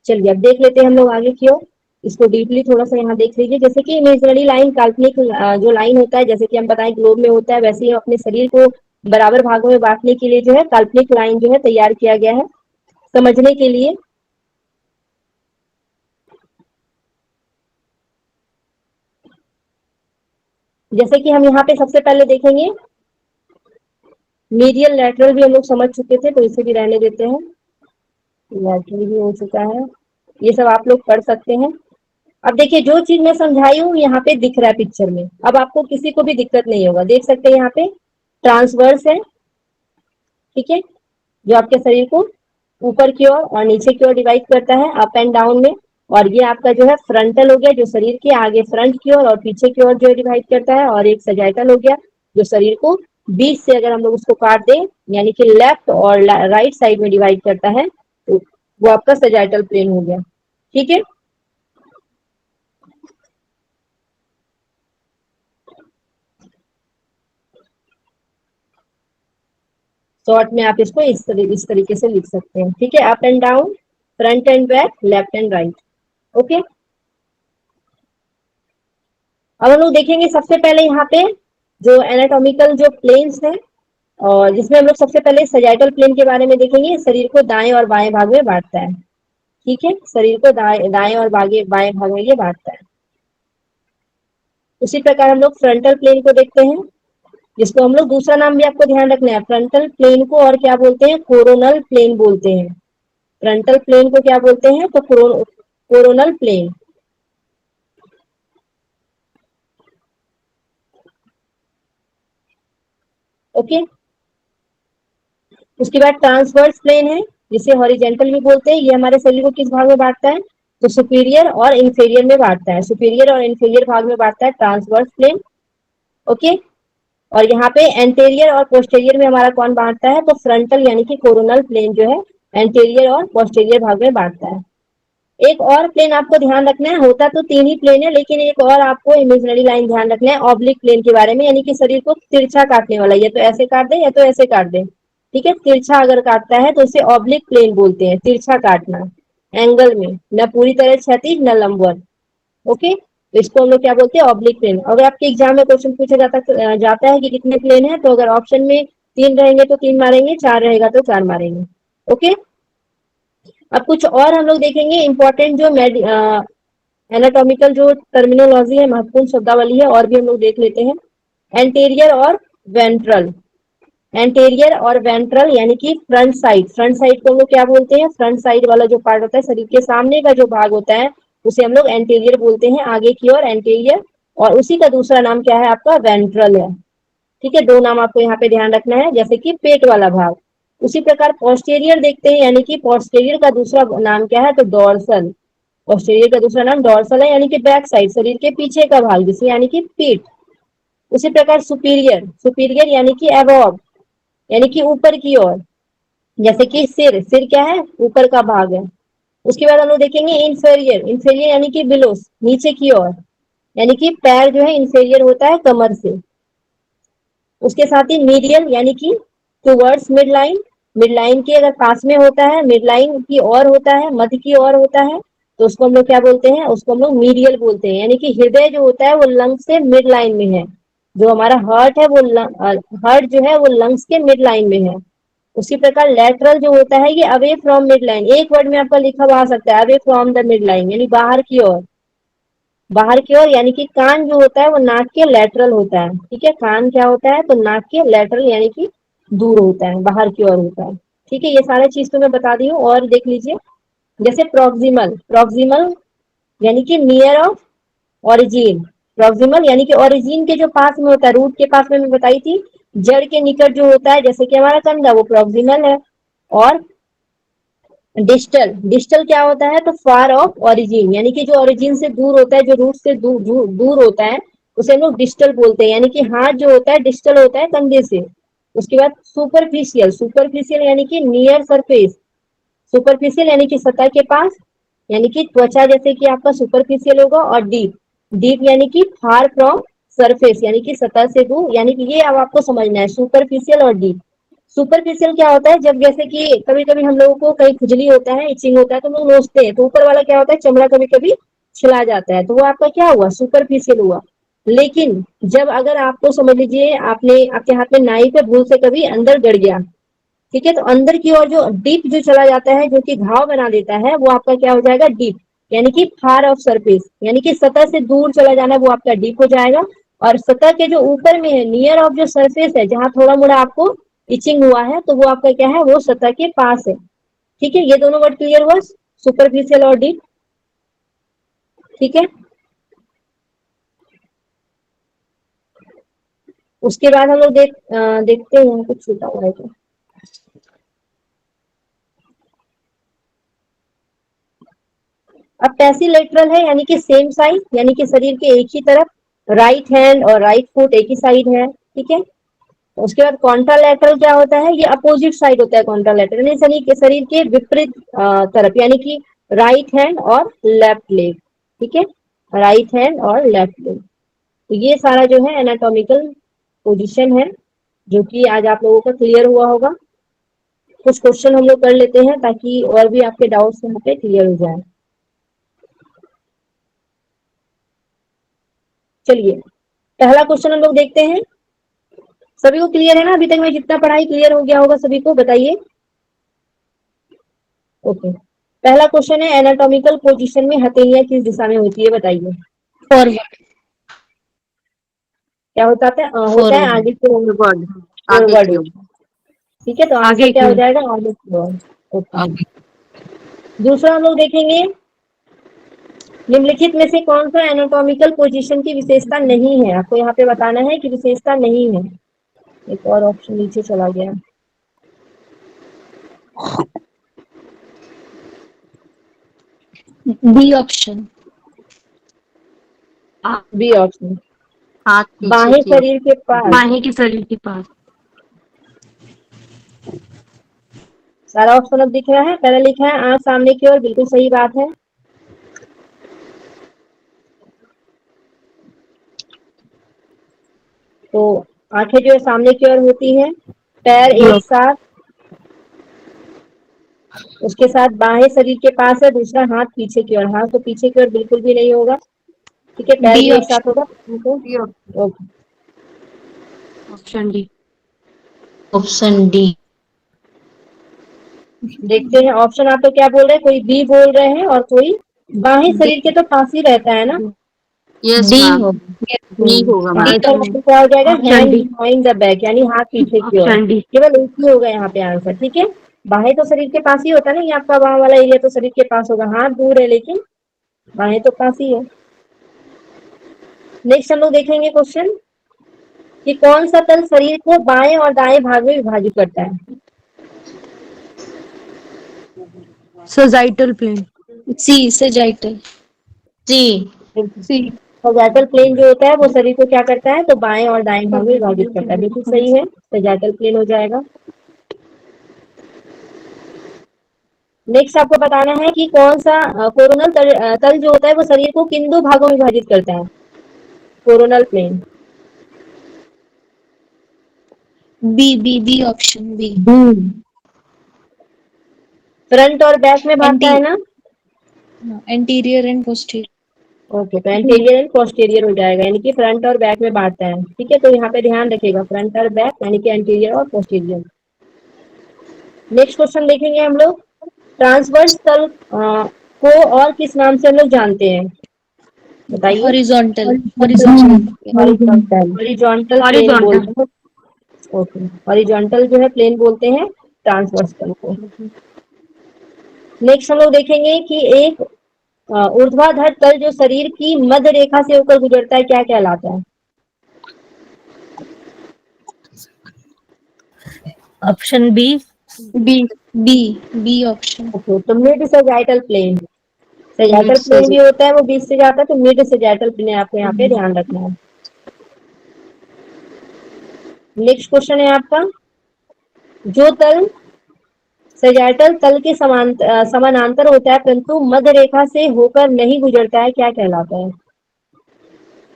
चलिए अब देख लेते हैं हम लोग आगे की ओर, इसको डीपली थोड़ा सा यहाँ देख लीजिए। जैसे कि इमेजिनरी लाइन, काल्पनिक जो लाइन होता है, जैसे कि हम बताएं ग्लोब में होता है, वैसे ही अपने शरीर को बराबर भागों में बांटने के लिए जो है काल्पनिक लाइन जो है तैयार किया गया है। समझने के लिए। जैसे कि हम यहाँ पे सबसे पहले देखेंगे मीडियल लैटरल भी हम लोग समझ चुके थे, तो इसे भी रहने देते हैं। लैटरल भी हो चुका है, ये सब आप लोग पढ़ सकते हैं। अब देखिए जो चीज मैं समझाई हूँ यहाँ पे दिख रहा है पिक्चर में, अब आपको किसी को भी दिक्कत नहीं होगा। देख सकते हैं यहाँ पे ट्रांसवर्स है, ठीक है, जो आपके शरीर को ऊपर की ओर और नीचे की ओर डिवाइड करता है अप एंड डाउन में। और ये आपका जो है फ्रंटल हो गया, जो शरीर के आगे फ्रंट की ओर और पीछे की ओर जो डिवाइड करता है। और एक सजाइटल हो गया, जो शरीर को बीच से अगर हम लोग उसको काट दें यानी कि लेफ्ट और राइट साइड में डिवाइड करता है, तो वो आपका सजाइटल प्लेन हो गया, ठीक है। शॉर्ट में आप इसको इस तरीके से लिख सकते हैं, ठीक है। Up and down, front end back, left and right, okay. अब हम लोग देखेंगे सबसे पहले यहाँ पे जो एनाटॉमिकल जो प्लेन्स हैं, और जिसमें हम लोग सबसे पहले सजाइटल प्लेन के बारे में देखेंगे। शरीर को दाएं और बाएं भाग में बांटता है, ठीक है, शरीर को दाएं और बाएं भाग में ये बांटता है। उसी प्रकार हम लोग फ्रंटल प्लेन को देखते हैं, जिसको हम लोग दूसरा नाम भी आपको ध्यान रखना है। फ्रंटल प्लेन को और क्या बोलते हैं? कोरोनल प्लेन बोलते हैं। फ्रंटल प्लेन को क्या बोलते हैं? तो कोरोनल प्लेन, ओके। उसके बाद ट्रांसवर्स प्लेन है, जिसे हॉरिजेंटल भी बोलते हैं। ये हमारे शरीर को किस भाग में बांटता है? तो सुपीरियर और इंफीरियर में बांटता है। सुपीरियर और इंफीरियर भाग में बांटता है ट्रांसवर्स प्लेन, ओके। और यहाँ पे एंटेरियर और पोस्टेरियर में हमारा कौन बांटता है? तो फ्रंटल यानी कि कोरोनल प्लेन जो है एंटेरियर और पोस्टेरियर भाग में बांटता है। एक और प्लेन आपको ध्यान रखना है, होता तो तीन ही प्लेन है, लेकिन एक और आपको इमेजिनरी लाइन ध्यान रखना है ऑब्लिक प्लेन के बारे में, यानी कि शरीर को तिरछा काटने वाला। या तो ऐसे काट दे या तो ऐसे काट दे, ठीक है। तिरछा अगर काटता है तो उसे ऑब्लिक प्लेन बोलते हैं, तिरछा काटना एंगल में, न पूरी तरह क्षैतिज न लंबवत, ओके। तो इसको हम लोग क्या बोलते हैं? Oblique plane. अगर आपके एग्जाम में क्वेश्चन पूछा जाता है कि कितने प्लेन है, तो अगर ऑप्शन में 3 रहेंगे तो 3 मारेंगे, 4 रहेगा तो 4 मारेंगे, ओके। अब कुछ और हम लोग देखेंगे इंपॉर्टेंट जो एनाटॉमिकल जो टर्मिनोलॉजी है, महत्वपूर्ण शब्दावली है, और भी हम लोग देख लेते हैं। एंटेरियर और वेंट्रल, एंटेरियर और वेंट्रल यानी कि फ्रंट साइड। फ्रंट साइड को हम लोग क्या बोलते हैं? फ्रंट साइड वाला जो पार्ट होता है, शरीर के सामने का जो भाग होता है, उसे हम लोग एंटेरियर बोलते हैं, आगे की ओर एंटेरियर। और उसी का दूसरा नाम क्या है? आपका वेंट्रल है, ठीक है। दो नाम आपको यहाँ पे ध्यान रखना है, जैसे कि पेट वाला भाग। उसी प्रकार पोस्टेरियर देखते हैं, यानी कि पोस्टेरियर का दूसरा नाम क्या है? तो डोर्सल। पोस्टेरियर का दूसरा नाम डोर्सल है, यानी कि बैक साइड, शरीर के पीछे का भाग, जिसे यानी कि पीठ। उसी प्रकार सुपीरियर, सुपीरियर यानी कि अबव, यानी कि ऊपर की ओर, जैसे कि सिर। सिर क्या है? ऊपर का भाग है। उसके बाद हम लोग देखेंगे इंफेरियर, इंफेरियर यानी कि बिलो, नीचे की ओर, यानी कि पैर जो है इंफेरियर होता है कमर से। उसके साथ ही मीडियल यानी कि towards mid line, mid line के अगर पास में होता है, मिड लाइन की ओर होता है, मध्य की ओर होता है, तो उसको हम लोग क्या बोलते हैं? उसको हम लोग मीडियल बोलते हैं। यानी कि हृदय जो होता है वो लंग्स से मिड लाइन में है। जो हमारा हार्ट है वो हार्ट जो है वो लंग्स के मिड लाइन में है। उसी प्रकार लेटरल जो होता है ये अवे फ्रॉम मिड लाइन, एक वर्ड में आपका लिखा हुआ आ सकता है, away from the mid line, यानी बाहर की ओर। बाहर की ओर यानी कि कान जो होता है वो नाक के लेटरल होता है, ठीक है। कान क्या होता है? तो नाक के लेटरल यानी कि दूर होता है, बाहर की ओर होता है, ठीक है। ये सारे चीज तो मैं बता दी हूँ। और देख लीजिए, जैसे प्रॉक्सिमल, प्रॉक्सिमल यानी कि नियर ऑफ ओरिजिन। प्रॉक्सिमल यानी कि ओरिजिन के जो पास में होता है, रूट के पास में मैं बताई थी, जड़ के निकट जो होता है, जैसे कि हमारा कंधा, वो प्रॉक्सिमल है। और डिस्टल, डिस्टल क्या होता है? तो फार ऑफ ओरिजिन, यानी कि जो ओरिजिन से दूर होता है, जो रूट से दूर होता है, उसे हम लोग डिस्टल बोलते हैं। यानी कि हाथ जो होता है डिस्टल होता है कंधे से। उसके बाद सुपरफिशियल, सुपरफिशियल यानी कि नियर सरफेस, सुपरफिशियल यानी कि सतह के पास, यानी कि त्वचा जैसे कि आपका सुपरफिशियल होगा। और डीप, डीप यानी कि फार फ्रॉम सरफेस, यानी कि सतह से दूर। यानी कि ये अब आपको समझना है, सुपरफिशियल और डीप। सुपरफिशियल क्या होता है? जब जैसे कि कभी कभी हम लोगों को कहीं खुजली होता है, इचिंग होता है, तो हम लोग नोचते हैं, तो ऊपर वाला क्या होता है? चमड़ा कभी कभी छिला जाता है, तो वो आपका क्या हुआ? सुपरफिशियल हुआ। लेकिन जब अगर आपको समझ लीजिए आपने आपके हाथ में नाई पे भूल से कभी अंदर गड़ गया, ठीक है, तो अंदर की ओर जो डीप जो चला जाता है, जो कि घाव बना देता है, वो आपका क्या हो जाएगा, डीप, यानी कि फार ऑफ सरफेस, यानी कि सतह से दूर चला जाना, वो आपका डीप हो जाएगा। और सतह के जो ऊपर में है, नियर ऑफ जो सरफेस है, जहां थोड़ा मोड़ा आपको इचिंग हुआ है, तो वो आपका क्या है, वो सतह के पास है। ठीक है, ये दोनों वर्ड क्लियर हुआ, सुपरफिशियल और डीप। ठीक है, उसके बाद हम लोग देखते हैं कुछ छूटा हुआ है क्या। अब पैसिलेटरल है, यानी कि सेम साइड, यानी कि शरीर के एक ही तरफ, राइट हैंड और राइट फुट एक ही साइड है। ठीक है, उसके बाद कॉन्ट्रालैटरल क्या होता है, ये अपोजिट साइड होता है कॉन्ट्रालैटरल, यानी शरीर के विपरीत तरफ, यानी कि राइट हैंड और लेफ्ट लेग। ठीक है, राइट हैंड और लेफ्ट लेग। तो ये सारा जो है एनाटॉमिकल पोजीशन है, जो कि आज आप लोगों का क्लियर हुआ होगा। कुछ क्वेश्चन हम लोग कर लेते हैं, ताकि और भी आपके डाउट्स यहाँ पे क्लियर हो जाए। चलिए, पहला क्वेश्चन हम लोग देखते हैं। सभी को क्लियर है ना, अभी तक में जितना पढ़ाई क्लियर हो गया होगा सभी को, बताइए। ओके, पहला क्वेश्चन है, एनाटॉमिकल पोजीशन में हथेलियां किस दिशा में होती है, बताइए। फॉरवर्ड। क्या होता है आगे की ओर, फॉरवर्ड, आगे फॉरवर्ड की हो। ओर। ठीक है, तो आंसर आगे क्या की हो ओर। जाएगा, आगे की ओर। ओके, आगे। दूसरा हम लोग देखेंगे, निम्नलिखित में से कौन सा एनाटॉमिकल पोजीशन की विशेषता नहीं है, आपको यहाँ पे बताना है कि विशेषता नहीं है। एक और ऑप्शन नीचे चला गया, बी ऑप्शन। बी ऑप्शन, हाथ पीछे बाहें की ओर। शरीर के पास। बाहें के शरीर के पास। सारा ऑप्शन अब दिख रहा है, पहले लिखा है आंख सामने की ओर, बिल्कुल सही बात है। तो आंखें जो है सामने की ओर होती है, पैर एक साथ, उसके साथ बाहें शरीर के पास है, दूसरा हाथ पीछे की ओर, हाथ तो पीछे की ओर बिल्कुल भी नहीं होगा। ठीक है, पैर बी भी एक साथ ऑप्शन। होगा। Okay, option D. Option D. देखते हैं ऑप्शन, आप तो क्या बोल रहे हैं, कोई बी बोल रहे हैं और कोई बाहें शरीर के तो पास ही रहता है ना। यस डी मैम, हो। डी होगा तो मैम। आंसर आपको क्या हो जाएगा, option hand D. Behind the back, यानी हाथ पीछे की ओर। Option D. केवल एक ही होगा यहाँ पे आंसर। ठीक है, बाहें तो शरीर के पास ही होता है ना, ये आपका बाह वाला एरिया तो शरीर के पास होगा, हाथ दूर है लेकिन बाहें तो पास ही है। नेक्स्ट हम लोग देखेंगे क्वेश्चन, कि कौन सा तल शरीर को बाएं और दाएं भाग में विभाजित करता है। Sagittal plane. C sagittal. C. Sagittal plane जो होता है वो शरीर को क्या करता है, तो बाएं और दाएं भाग में विभाजित करता है, बिल्कुल सही है, सजाटल प्लेन हो जाएगा। नेक्स्ट आपको बताना है कि कौन सा कोरोनल तल जो होता है वो शरीर को किन दो भागों में विभाजित करता है, coronal plane. B option B. Front और बैक में भागता है ना। Anterior and posterior. ओके, तो एंटीरियर एंड पोस्टीरियर हो जाएगा, यानी कि फ्रंट और बैक में बांटता है। ठीक है, तो यहाँ पे ध्यान रखिएगा, फ्रंट और बैक, यानी कि एंटीरियर और पोस्टीरियर। नेक्स्ट क्वेश्चन देखेंगे हम लोग, ट्रांसवर्स तल को और किस नाम से हम लोग जानते हैं, बताइए। हॉरिजॉन्टल। Horizontal plane horizontal. बोलते हैं। ओके, हॉरिजॉन्टल जो है प्लेन बोलते हैं ट्रांसवर्स तल को। नेक्स्ट हम लोग देखेंगे कि एक ऊर्ध्वाधर तल जो शरीर की मध्य रेखा से होकर गुजरता है, क्या कहलाता है। Option B. B B B option. Okay, तो mid sagittal plane, sagittal plane भी होता है वो बीच से जाता है, तो मिड सैजिटल प्लेन आपको यहाँ पे ध्यान रखना है। नेक्स्ट क्वेश्चन है आपका, जो तल सैजिटल तल के समानांतर होता है परंतु मध्य रेखा से होकर नहीं गुजरता है, क्या कहलाता है।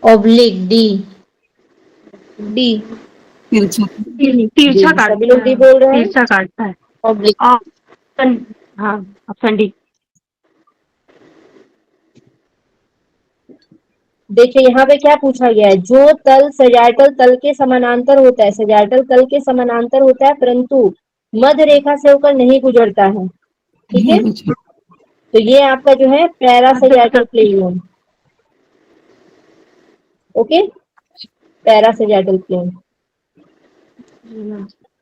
ऑब्लिक। डी। डी। तिरछा काटता है। सभी लोग डी बोल रहे हैं। तिरछा काटता है। ऑब्लिक। ऑप्शन, हाँ, ऑप्शन डी। देखिए यहाँ पे क्या पूछा गया है, जो तल सैजिटल तल के समानांतर होता है, सैजिटल तल के समानांतर होता है परंतु मध्य रेखा से होकर नहीं गुजरता है, ठीक है। तो ये आपका जो है पैरासैजिटल प्लेन, ओके, पैरासैजिटल प्लेन,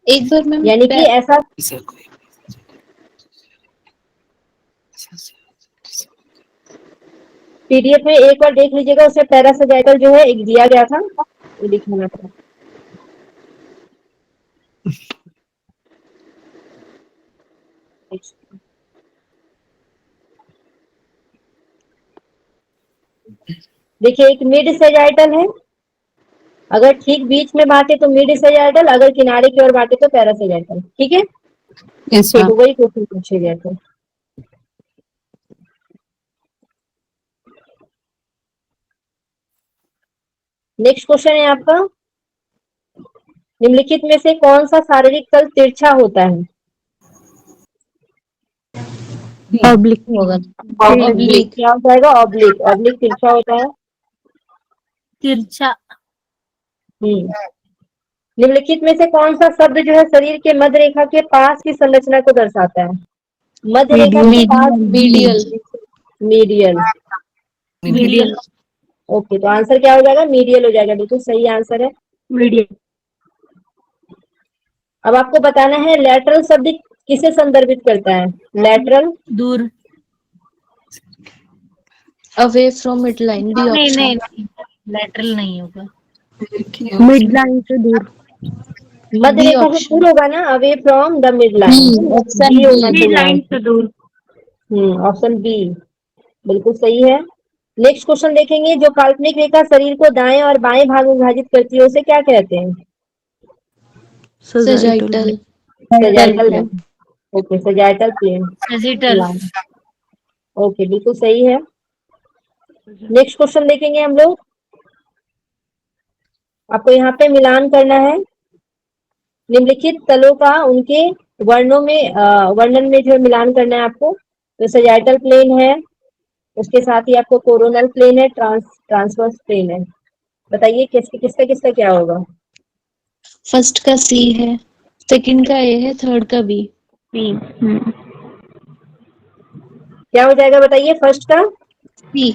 एक बार मैम यानी कि ऐसा पीडीएफ में एक बार देख लीजिएगा, उसमें पैरासैजिटल जो है एक दिया गया था, ये लिखना था। देखिए एक मिड सैजिटल है, अगर ठीक बीच में बांटे तो मिड सैजिटल, अगर किनारे की ओर बांटे तो पैरासैजिटल, ठीक है। तो वही क्वेश्चन पूछे गए थे। नेक्स्ट क्वेश्चन है आपका, निम्नलिखित में से कौन सा शारीरिक तल तिरछा होता है? ऑब्लिक होगा। ऑब्लिक क्या हो जाएगा? ऑब्लिक, ऑब्लिक तिरछा होता है। तिरछा। निम्नलिखित में से कौन सा शब्द जो है शरीर के मध्य रेखा के पास की संरचना को दर्शाता है? मध्य रेखा के पास, मीडियल। Medial, medial. ओके, तो आंसर क्या हो जाएगा? मीडियल हो जाएगा, बिल्कुल सही आंसर है। मीडियल। अब आपको बताना है लैटरल शब्द किसे संदर्भित करता है? लैटरल, दूर। Away from mid line B नहीं ऑप्शन। नहीं, लेटरल नहीं होगा। मिड लाइन से दूर। मध्य बी रेखा से ऑप्शन। दूर होगा ना, away from the mid line, option B होना मिड चाहिए। लाइन से दूर। ऑप्शन बी बिल्कुल सही है। नेक्स्ट क्वेश्चन देखेंगे, जो काल्पनिक रेखा शरीर को दाएं और बाएं भाग में विभाजित करती है उसे क्या कहते हैं? Sagittal. Sagittal plane, okay, sagittal plane, sagittal. Okay, बिल्कुल सही है। नेक्स्ट क्वेश्चन देखेंगे हम लोग, आपको यहाँ पे मिलान करना है निम्नलिखित तलों का उनके वर्णों में वर्णन में जो मिलान करना है आपको। तो सैजिटल प्लेन है, उसके साथ ही आपको कोरोनल प्लेन है, ट्रांसवर्स प्लेन है। बताइए किसका किसका क्या होगा? फर्स्ट का सी है, सेकंड का ए है, थर्ड का बी। बी। क्या हो जाएगा बताइए? फर्स्ट का C.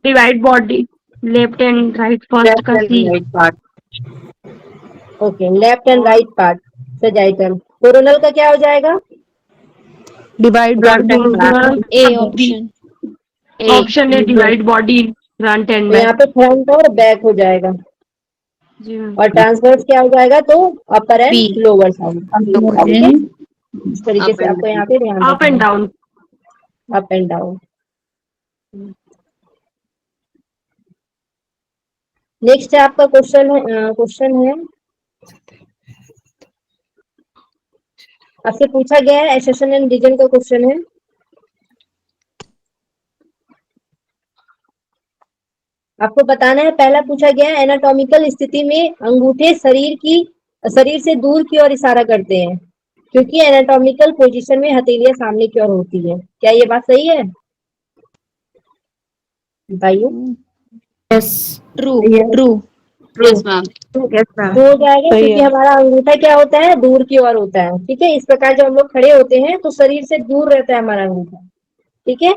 Divide body, left and right. First का C. Okay, left and right part sagittal. Coronal का क्या हो जाएगा? Divide A option. ऑप्शन है डिवाइड बॉडी, फ्रंट एंड तो यहाँ बैक। पे फ्रंट और बैक हो जाएगा। जी मैम। और ट्रांसवर्स क्या हो जाएगा? तो अपर एंड बी। लोअर साइड, ठीक है। इस तरीके से आपको यहाँ पे ध्यान up and down. Up and down. Next आपका क्वेश्चन है आपसे पूछा गया है, एसेशन एंड रीजन का क्वेश्चन है। आपको बताना है, पहला पूछा गया है एनाटॉमिकल स्थिति में अंगूठे शरीर से दूर की ओर इशारा करते हैं क्योंकि एनाटॉमिकल पोजीशन में हथेलियां सामने की ओर होती है। क्या ये बात सही है? बताइए। ट्रू। ट्रू। Yes ma'am. तो हो जाएगा क्योंकि हमारा अंगूठा क्या होता है? दूर की ओर होता है, ठीक है। इस प्रकार जब हम लोग खड़े होते हैं तो शरीर से दूर रहता है हमारा अंगूठा, ठीक है,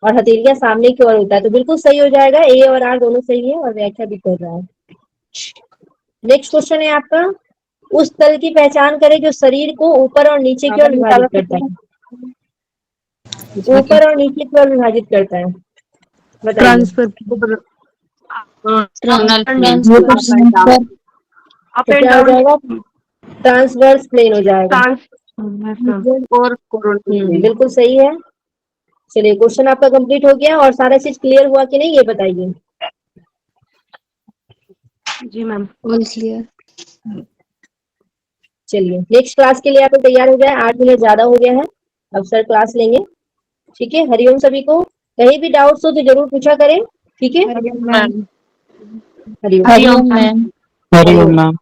और हथेलियां सामने की ओर होता है। तो बिल्कुल सही हो जाएगा, ए और आर दोनों सही है और व्याख्या भी कर रहा है। नेक्स्ट क्वेश्चन है आपका, उस तल की पहचान करें जो शरीर को ऊपर और नीचे की ओर विभाजित करता है। ऊपर और नीचे की ओर विभाजित करता है, बताइए। ट्रांसफर। अप तो एंड क्या हो डाउन। जाएगा? ट्रांसवर्स प्लेन हो जाएगा। और बिल्कुल सही है। चलिए, क्वेश्चन आपका कंप्लीट हो गया और सारा चीज क्लियर हुआ कि नहीं ये बताइए। जी मैम। All clear. चलिए, नेक्स्ट क्लास के लिए आप तैयार हो जाए, 8 मिनट ज्यादा हो गया है, अब सर क्लास लेंगे, ठीक है। हरिओम सभी को। कहीं भी डाउट्स हो तो जरूर पूछा करें, ठीक है। Ma'am. Hariom. Hariom ma'am. Hariom ma'am.